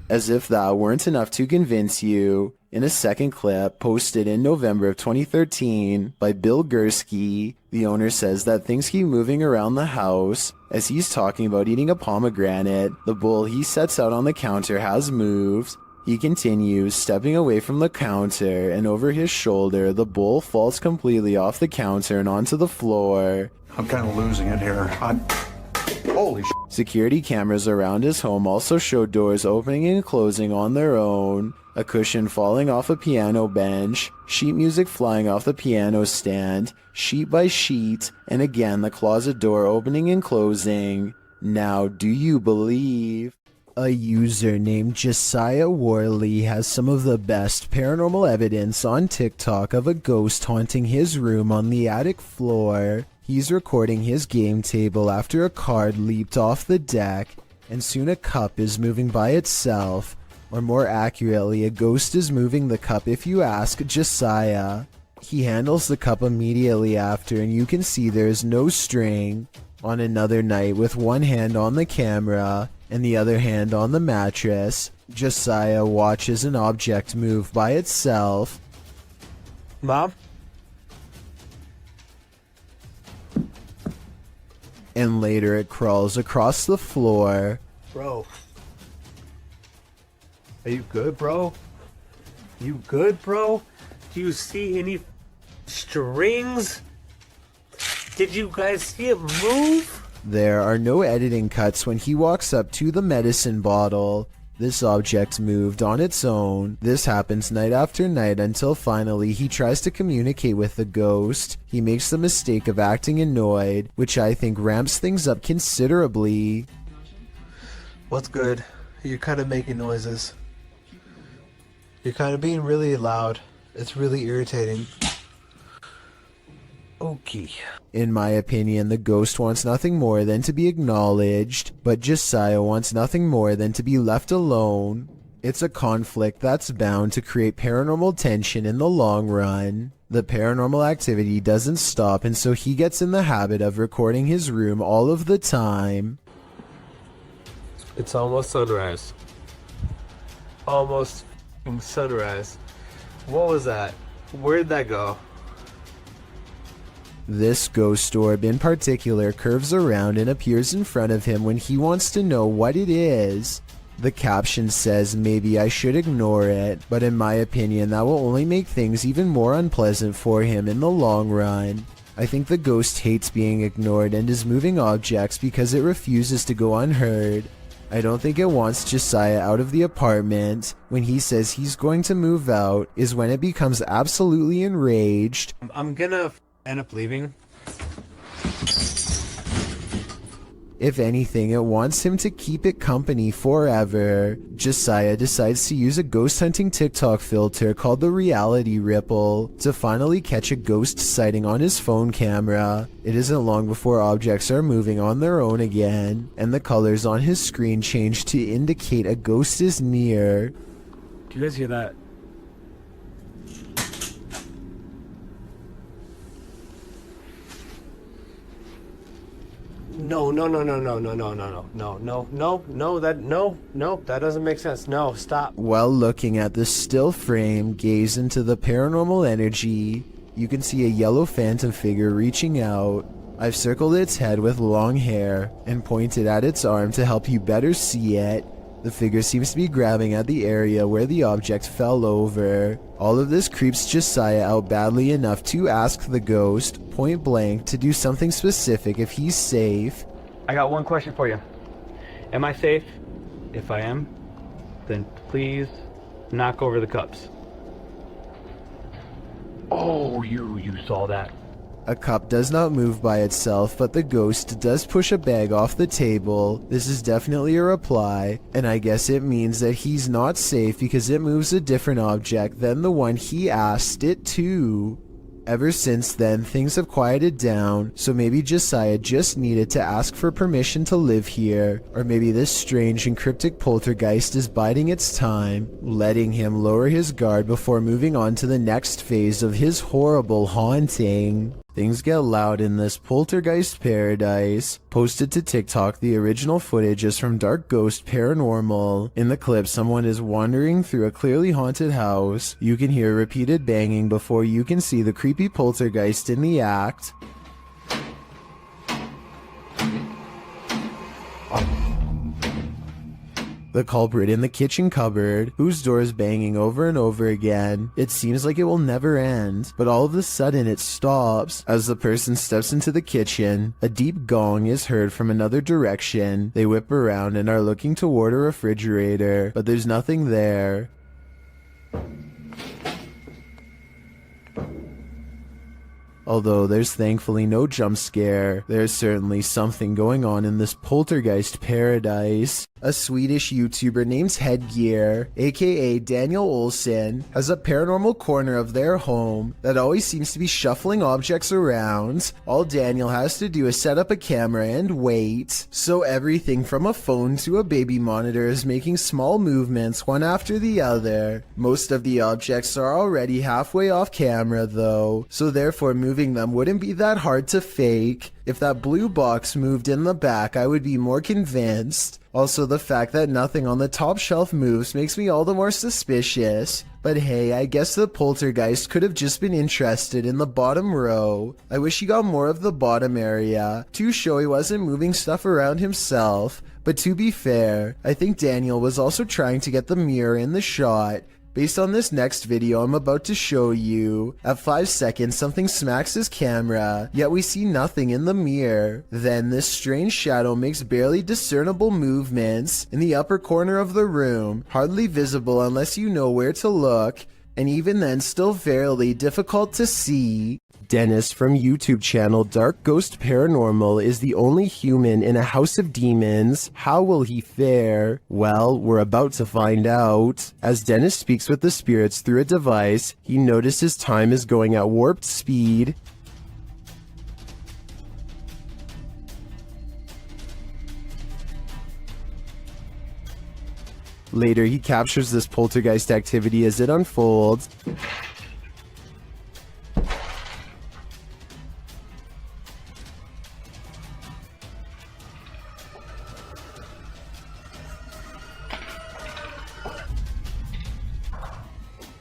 S1: As if that weren't enough to convince you, in a second clip posted in November of 2013 by Bill Gursky, the owner says that things keep moving around the house. As he's talking about eating a pomegranate, the bowl he sets out on the counter has moved. He continues, stepping away from the counter, and over his shoulder, the bowl falls completely off the counter and onto the floor.
S10: I'm kind of losing it here. Holy sh**.
S1: Security cameras around his home also show doors opening and closing on their own, a cushion falling off a piano bench, sheet music flying off the piano stand, sheet by sheet, and again the closet door opening and closing. Now, do you believe? A user named Josiah Worley has some of the best paranormal evidence on TikTok of a ghost haunting his room on the attic floor. He's recording his game table after a card leaped off the deck, and soon a cup is moving by itself. Or more accurately, a ghost is moving the cup if you ask Josiah. He handles the cup immediately after, and you can see there is no string. On another night, with one hand on the camera and the other hand on the mattress, Josiah watches an object move by itself.
S8: Mom?
S1: And later it crawls across the floor.
S8: Bro. Are you good, bro? You good, bro? Do you see any strings? Did you guys see it move?
S1: There are no editing cuts when he walks up to the medicine bottle. This object moved on its own. This happens night after night until finally he tries to communicate with the ghost. He makes the mistake of acting annoyed, which I think ramps things up considerably.
S12: What's good? You're kind of making noises. You're kind of being really loud. It's really irritating. Okay.
S1: In my opinion, the ghost wants nothing more than to be acknowledged, but Josiah wants nothing more than to be left alone. It's a conflict that's bound to create paranormal tension in the long run. The paranormal activity doesn't stop, and so he gets in the habit of recording his room all of the time.
S12: It's almost sunrise. Almost sunrise. What was that? Where'd that go?
S1: This ghost orb in particular curves around and appears in front of him when he wants to know what it is. The caption says maybe I should ignore it, but in my opinion that will only make things even more unpleasant for him in the long run. I think the ghost hates being ignored and is moving objects because it refuses to go unheard. I don't think it wants Josiah out of the apartment. When he says he's going to move out is when it becomes absolutely enraged.
S12: I'm gonna end up leaving.
S1: If anything, it wants him to keep it company forever. Josiah decides to use a ghost hunting TikTok filter called the reality ripple to finally catch a ghost sighting on his phone camera. It isn't long before objects are moving on their own again, and the colors on his screen change to indicate a ghost is near.
S8: Do you guys hear that? No, that doesn't make sense. No, stop.
S1: While looking at the still frame gaze into the paranormal energy, you can see a yellow phantom figure reaching out. I've circled its head with long hair and pointed at its arm to help you better see it. The figure seems to be grabbing at the area where the object fell over. All of this creeps Josiah out badly enough to ask the ghost, point blank, to do something specific if he's safe.
S6: I got one question for you. Am I safe? If I am, then please knock over the cups. Oh, you saw that.
S1: A cup does not move by itself, but the ghost does push a bag off the table. This is definitely a reply, and I guess it means that he's not safe because it moves a different object than the one he asked it to. Ever since then, things have quieted down, so maybe Josiah just needed to ask for permission to live here, or maybe this strange and cryptic poltergeist is biding its time, letting him lower his guard before moving on to the next phase of his horrible haunting. Things get loud in this poltergeist paradise. Posted to TikTok, the original footage is from Dark Ghost Paranormal. In the clip, someone is wandering through a clearly haunted house. You can hear repeated banging before you can see the creepy poltergeist in the act. The culprit in the kitchen cupboard, whose door is banging over and over again. It seems like it will never end, but all of a sudden it stops. As the person steps into the kitchen, a deep gong is heard from another direction. They whip around and are looking toward a refrigerator, but there's nothing there. Although there's thankfully no jump scare, there's certainly something going on in this poltergeist paradise. A Swedish YouTuber named Headgear, aka Daniel Olsen, has a paranormal corner of their home that always seems to be shuffling objects around. All Daniel has to do is set up a camera and wait. So everything from a phone to a baby monitor is making small movements one after the other. Most of the objects are already halfway off camera though, so therefore moving them wouldn't be that hard to fake. If that blue box moved in the back, I would be more convinced. Also, the fact that nothing on the top shelf moves makes me all the more suspicious. But hey, I guess the poltergeist could have just been interested in the bottom row. I wish he got more of the bottom area. Too show he wasn't moving stuff around himself. But to be fair, I think Daniel was also trying to get the mirror in the shot. Based on this next video I'm about to show you, at 5 seconds something smacks his camera, yet we see nothing in the mirror. Then this strange shadow makes barely discernible movements in the upper corner of the room, hardly visible unless you know where to look, and even then still fairly difficult to see. Dennis from YouTube channel Dark Ghost Paranormal is the only human in a house of demons. How will he fare? Well, we're about to find out. As Dennis speaks with the spirits through a device, he notices time is going at warped speed. Later, he captures this poltergeist activity as it unfolds.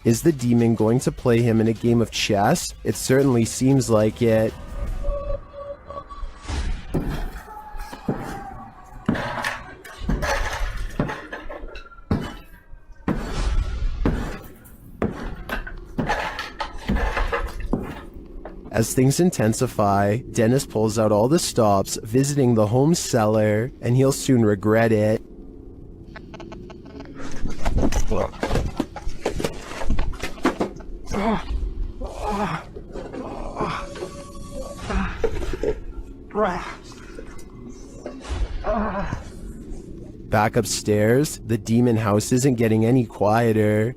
S1: Is the demon going to play him in a game of chess? It certainly seems like it. As things intensify, Dennis pulls out all the stops, visiting the home cellar, and he'll soon regret it. Back upstairs, the demon house isn't getting any quieter.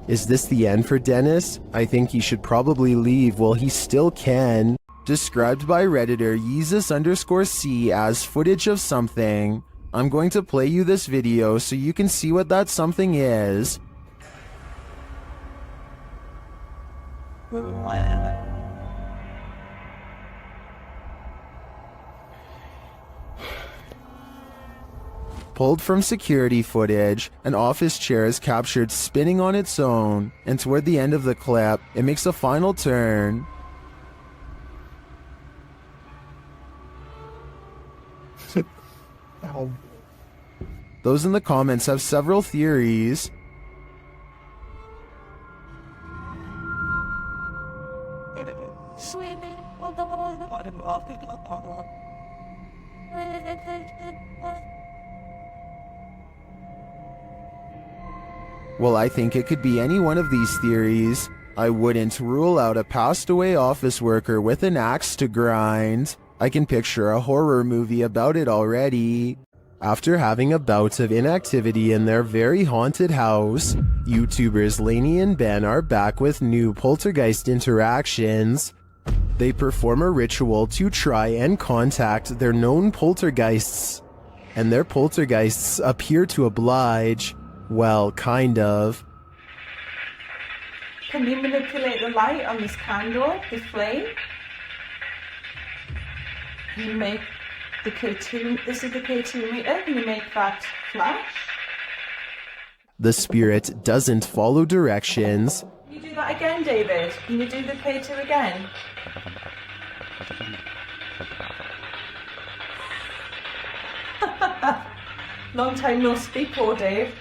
S1: Is this the end for Dennis? I think he should probably leave while he still can. Described by Redditor Yeezus_C as footage of something. I'm going to play you this video so you can see what that something is. Pulled from security footage, an office chair is captured spinning on its own, and toward the end of the clip, it makes a final turn. Those in the comments have several theories. Well, I think it could be any one of these theories. I wouldn't rule out a passed away office worker with an axe to grind. I can picture a horror movie about it already. After having a bout of inactivity in their very haunted house, YouTubers Lainey and Ben are back with new poltergeist interactions. They perform a ritual to try and contact their known poltergeists, and their poltergeists appear to oblige. Well, kind of.
S4: Can you manipulate the light on this candle, this flame? You make the K2, this is the K2 meter, can you make that flash?
S1: The spirit doesn't follow directions.
S4: Can you do that again, David? Can you do the K2 again? Long time no speak, poor Dave.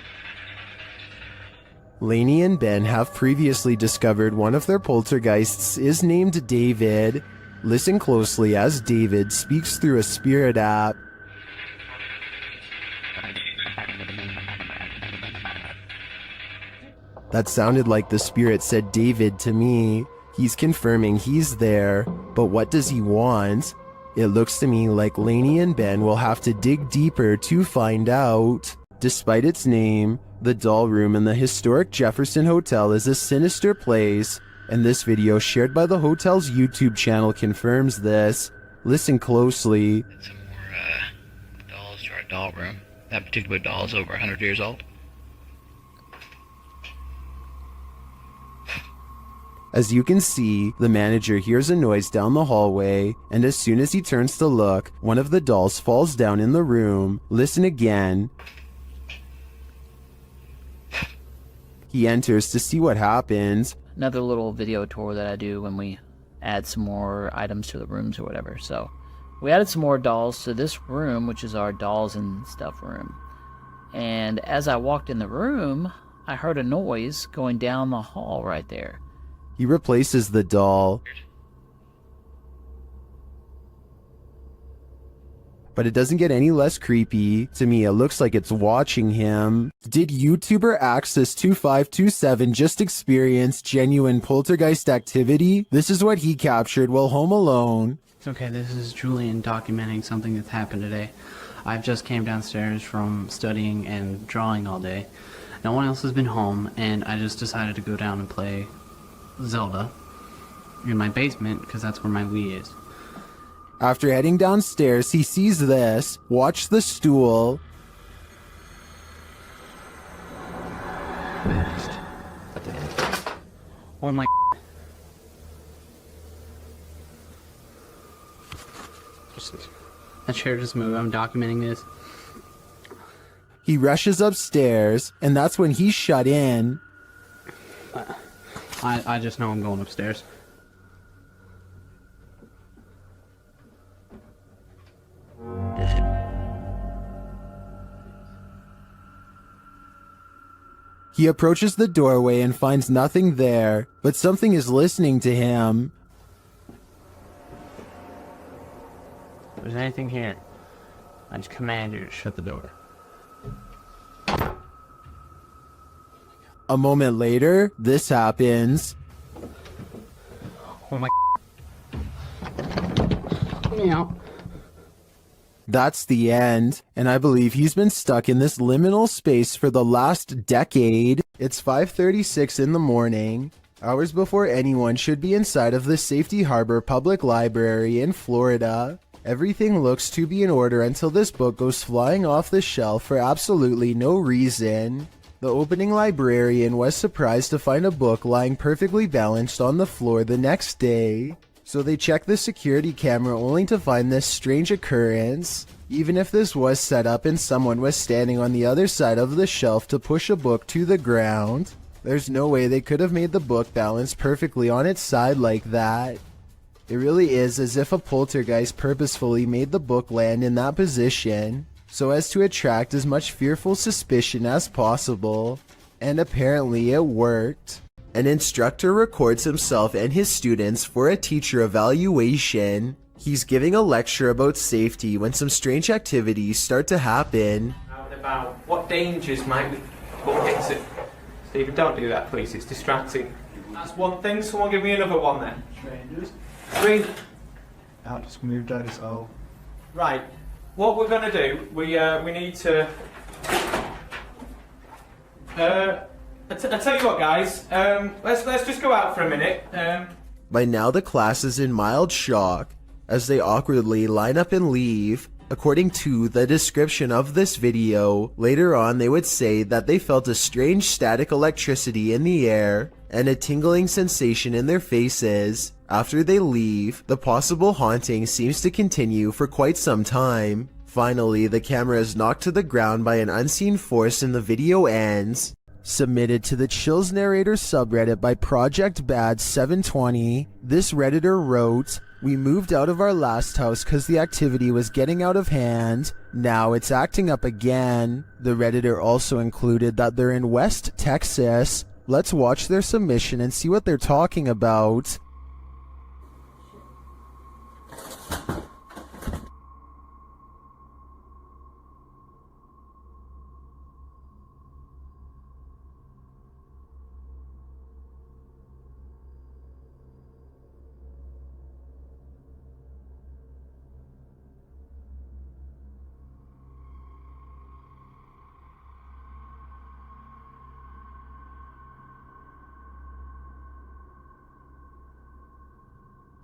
S1: Lainey and Ben have previously discovered one of their poltergeists is named David. Listen closely as David speaks through a spirit app. That sounded like the spirit said David to me. He's confirming he's there, but what does he want? It looks to me like Lainey and Ben will have to dig deeper to find out. Despite its name, the doll room in the historic Jefferson Hotel is a sinister place, and this video shared by the hotel's YouTube channel confirms this. Listen closely.
S13: Some more dolls to our doll room. That particular doll is over 100 years old.
S1: As you can see, the manager hears a noise down the hallway, and as soon as he turns to look, one of the dolls falls down in the room. Listen again. He enters to see what happens.
S14: Another little video tour that I do when we add some more items to the rooms or whatever. So we added some more dolls to this room, which is our dolls and stuff room. And as I walked in the room, I heard a noise going down the hall right there.
S1: He replaces the doll. but it doesn't get any less creepy. To me, it looks like it's watching him. Did YouTuber Access2527 just experience genuine poltergeist activity? This is what he captured while home alone.
S15: Okay, this is Julian documenting something that's happened today. I've just came downstairs from studying and drawing all day. No one else has been home, and I just decided to go down and play Zelda in my basement, because that's where my Wii is.
S1: After heading downstairs, he sees this. Watch the stool.
S15: Oh my... That chair just moved. I'm documenting this.
S1: He rushes upstairs, and that's when he's shut in.
S15: I just know I'm going upstairs.
S1: He approaches the doorway and finds nothing there, but something is listening to him.
S15: If there's anything here, I just command you to shut the door.
S1: A moment later, this happens.
S15: Oh my... Get me out.
S1: That's the end, and I believe he's been stuck in this liminal space for the last decade. It's 5:36 in the morning, hours before anyone should be inside of the Safety Harbor Public Library in Florida. Everything looks to be in order until this book goes flying off the shelf for absolutely no reason. The opening librarian was surprised to find a book lying perfectly balanced on the floor the next day. So they checked the security camera only to find this strange occurrence. Even if this was set up and someone was standing on the other side of the shelf to push a book to the ground, there's no way they could have made the book balance perfectly on its side like that. It really is as if a poltergeist purposefully made the book land in that position, so as to attract as much fearful suspicion as possible. And apparently it worked. An instructor records himself and his students for a teacher evaluation. He's giving a lecture about safety when some strange activities start to happen.
S16: Out about what dangers might we... What hits it? Stephen, don't do that, please. It's distracting. That's one thing. Someone give me another one then. Strangers.
S10: Out, just moved out his O.
S16: Right. What we're going to do, we need to... I tell you what, guys. Let's just go out for a minute.
S1: By now, the class is in mild shock as they awkwardly line up and leave. According to the description of this video, later on they would say that they felt a strange static electricity in the air and a tingling sensation in their faces. After they leave, the possible haunting seems to continue for quite some time. Finally, the camera is knocked to the ground by an unseen force and the video ends. Submitted to the Chills Narrator subreddit by Project Bad 720, this redditor wrote, "We moved out of our last house cause the activity was getting out of hand. Now it's acting up again." The redditor also included that they're in West Texas. Let's watch their submission and see what they're talking about.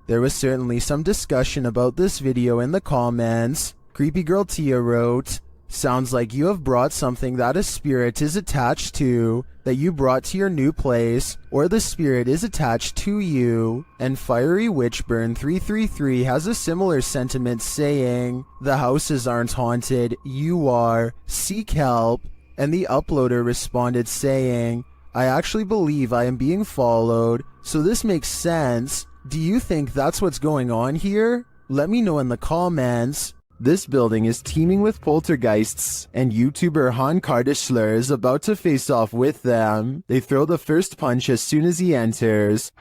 S1: There was certainly some discussion about this video in the comments. Creepy Girl Tia wrote, "Sounds like you have brought something that a spirit is attached to, that you brought to your new place, or the spirit is attached to you." And Fiery Witchburn 333 has a similar sentiment saying, "The houses aren't haunted, you are. Seek help." And the uploader responded saying, "I actually believe I am being followed, so this makes sense. Do you think that's what's going on here? Let me know in the comments." This building is teeming with poltergeists, and YouTuber Han Kardashler is about to face off with them. They throw the first punch as soon as he enters,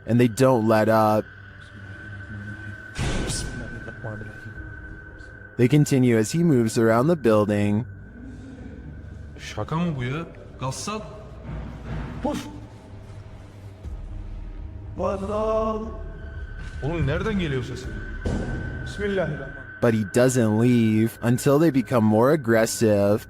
S1: and they don't let up. They continue as he moves around the building.
S10: Şaka mı bu ya? Gassat. Puf. Oğlum nereden geliyor sesin? Bismillahirrahmanirrahim.
S1: But he doesn't leave until they become more aggressive.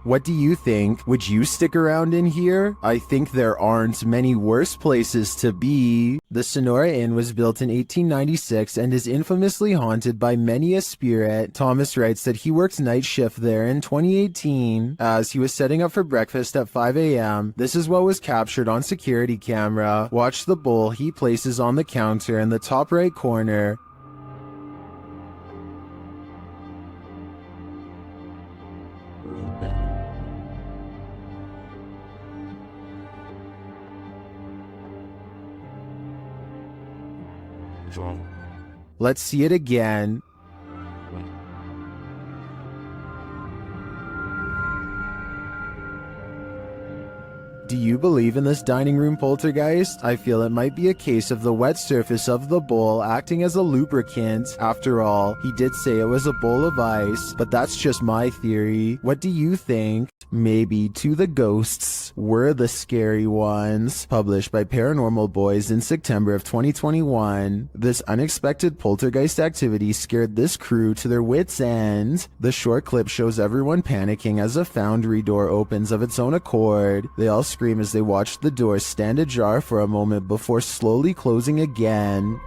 S1: What do you think? Would you stick around in here? I think there aren't many worse places to be. The Sonora Inn was built in 1896 and is infamously haunted by many a spirit. Thomas writes that he worked night shift there in 2018 as he was setting up for breakfast at 5 a.m. This is what was captured on security camera. Watch the bowl he places on the counter in the top right corner. Let's see it again. Do you believe in this dining room poltergeist? I feel it might be a case of the wet surface of the bowl acting as a lubricant. After all, he did say it was a bowl of ice, but that's just my theory. What do you think? Maybe To the Ghosts Were the Scary Ones, published by Paranormal Boys in September of 2021. This unexpected poltergeist activity scared this crew to their wits' end. The short clip shows everyone panicking as a foundry door opens of its own accord. They all scream as they watch the door stand ajar for a moment before slowly closing again.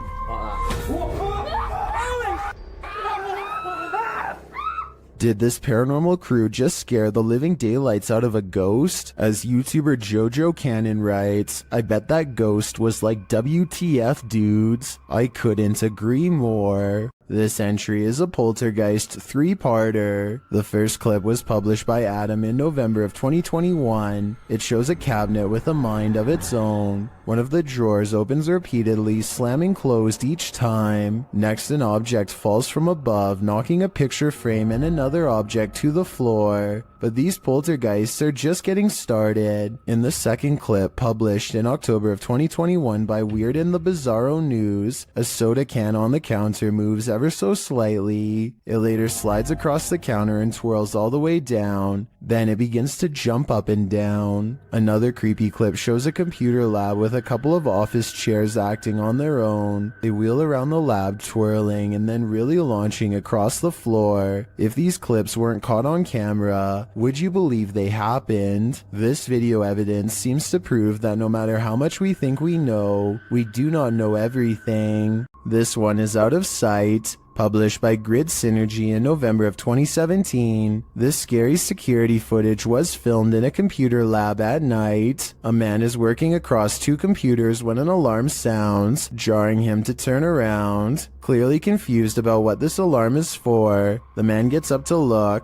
S1: Did this paranormal crew just scare the living daylights out of a ghost? As YouTuber Jojo Cannon writes, I bet that ghost was like WTF dudes. I couldn't agree more. This entry is a poltergeist 3-parter. The first clip was published by Adam in November of 2021. It shows a cabinet with a mind of its own. One of the drawers opens repeatedly, slamming closed each time. Next, an object falls from above, knocking a picture frame and another object to the floor. But these poltergeists are just getting started. In the second clip, published in October of 2021 by Weird and the Bizarro News, a soda can on the counter moves ever so slightly. It later slides across the counter and twirls all the way down. Then it begins to jump up and down. Another creepy clip shows a computer lab with a couple of office chairs acting on their own. They wheel around the lab twirling and then really launching across the floor. If these clips weren't caught on camera, would you believe they happened? This video evidence seems to prove that no matter how much we think we know, we do not know everything. This one is Out of Sight, published by Grid Synergy in November of 2017. This scary security footage was filmed in a computer lab at night. A man is working across 2 computers when an alarm sounds, jarring him to turn around. Clearly confused about what this alarm is for, the man gets up to look.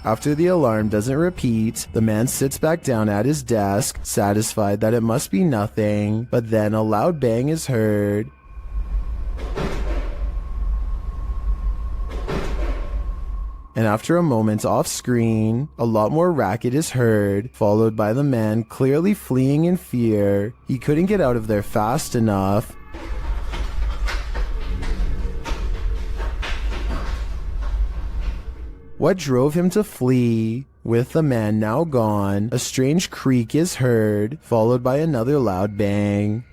S1: After the alarm doesn't repeat, the man sits back down at his desk, satisfied that it must be nothing, but then a loud bang is heard. And after a moment off screen, a lot more racket is heard, followed by the man clearly fleeing in fear. He couldn't get out of there fast enough. What drove him to flee? With the man now gone, a strange creak is heard, followed by another loud bang.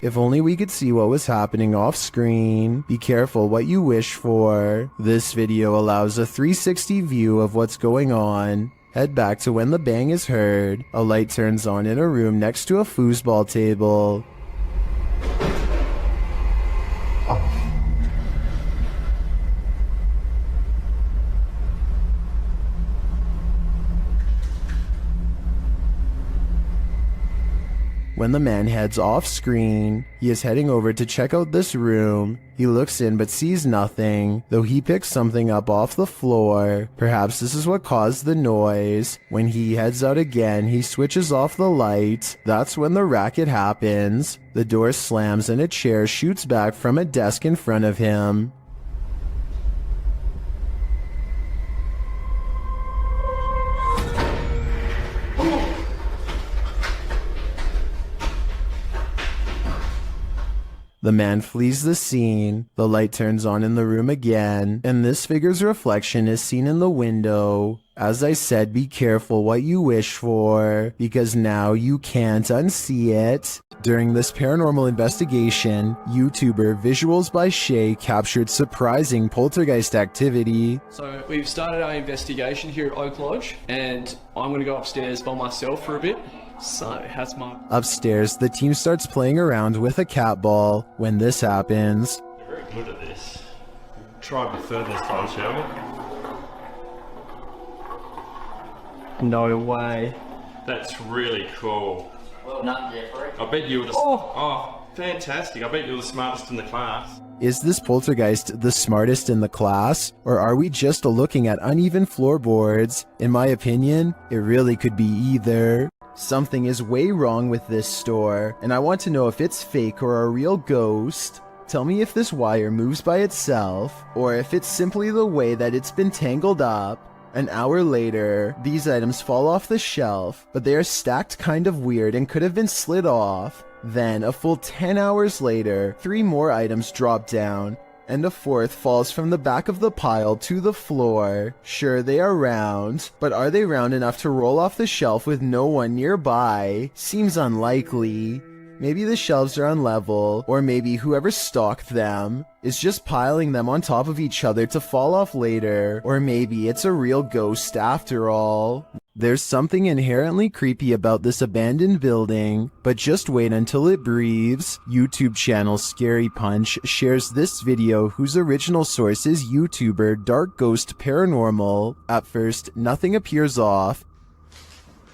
S1: If only we could see what was happening off screen. Be careful what you wish for. This video allows a 360 view of what's going on. Head back to when the bang is heard. A light turns on in a room next to a foosball table. When the man heads off screen, he is heading over to check out this room. He looks in but sees nothing, though he picks something up off the floor. Perhaps this is what caused the noise. When he heads out again, he switches off the light. That's when the racket happens. The door slams and a chair shoots back from a desk in front of him. The man flees the scene, the light turns on in the room again, and this figure's reflection is seen in the window. As I said, be careful what you wish for, because now you can't unsee it. During this paranormal investigation, YouTuber Visuals by Shay captured surprising poltergeist activity.
S17: So we've started our investigation here at Oak Lodge, and I'm going to go upstairs by myself for a bit. So, that's my...
S1: Upstairs, the team starts playing around with a cat ball. When this happens...
S18: You're very good at this. Try a bit further this time, shall we?
S17: No way.
S18: That's really cool.
S13: Well done, Jeffrey.
S18: I bet you were the... Oh, fantastic. I bet you were the smartest in the class.
S1: Is this poltergeist the smartest in the class? Or are we just looking at uneven floorboards? In my opinion, it really could be either. Something is way wrong with this store, and I want to know if it's fake or a real ghost. Tell me if this wire moves by itself, or if it's simply the way that it's been tangled up. An hour later, these items fall off the shelf, but they are stacked kind of weird and could have been slid off. Then, a full 10 hours later, 3 more items drop down, and a 4th falls from the back of the pile to the floor. Sure, they are round, but are they round enough to roll off the shelf with no one nearby? Seems unlikely. Maybe the shelves are unlevel, or maybe whoever stocked them is just piling them on top of each other to fall off later, or maybe it's a real ghost after all. There's something inherently creepy about this abandoned building, but just wait until it breathes. YouTube channel Scary Punch shares this video whose original source is YouTuber Dark Ghost Paranormal. At first, nothing appears off.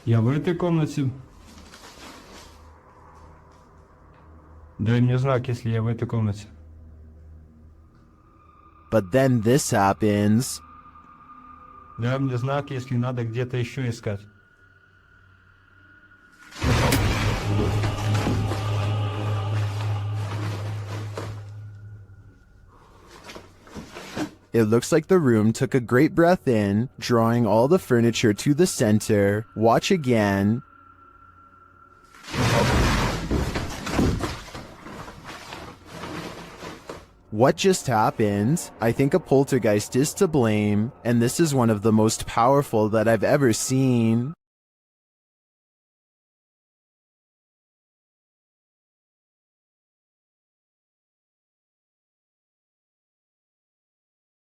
S19: Я в этой комнате. Дай мне знак, если я в этой комнате.
S1: But then this happens.
S19: Дай мне знак, если надо где-то еще искать.
S1: It looks like the room took a great breath in, drawing all the furniture to the center. Watch again. What just happened? I think a poltergeist is to blame, and this is one of the most powerful that I've ever seen.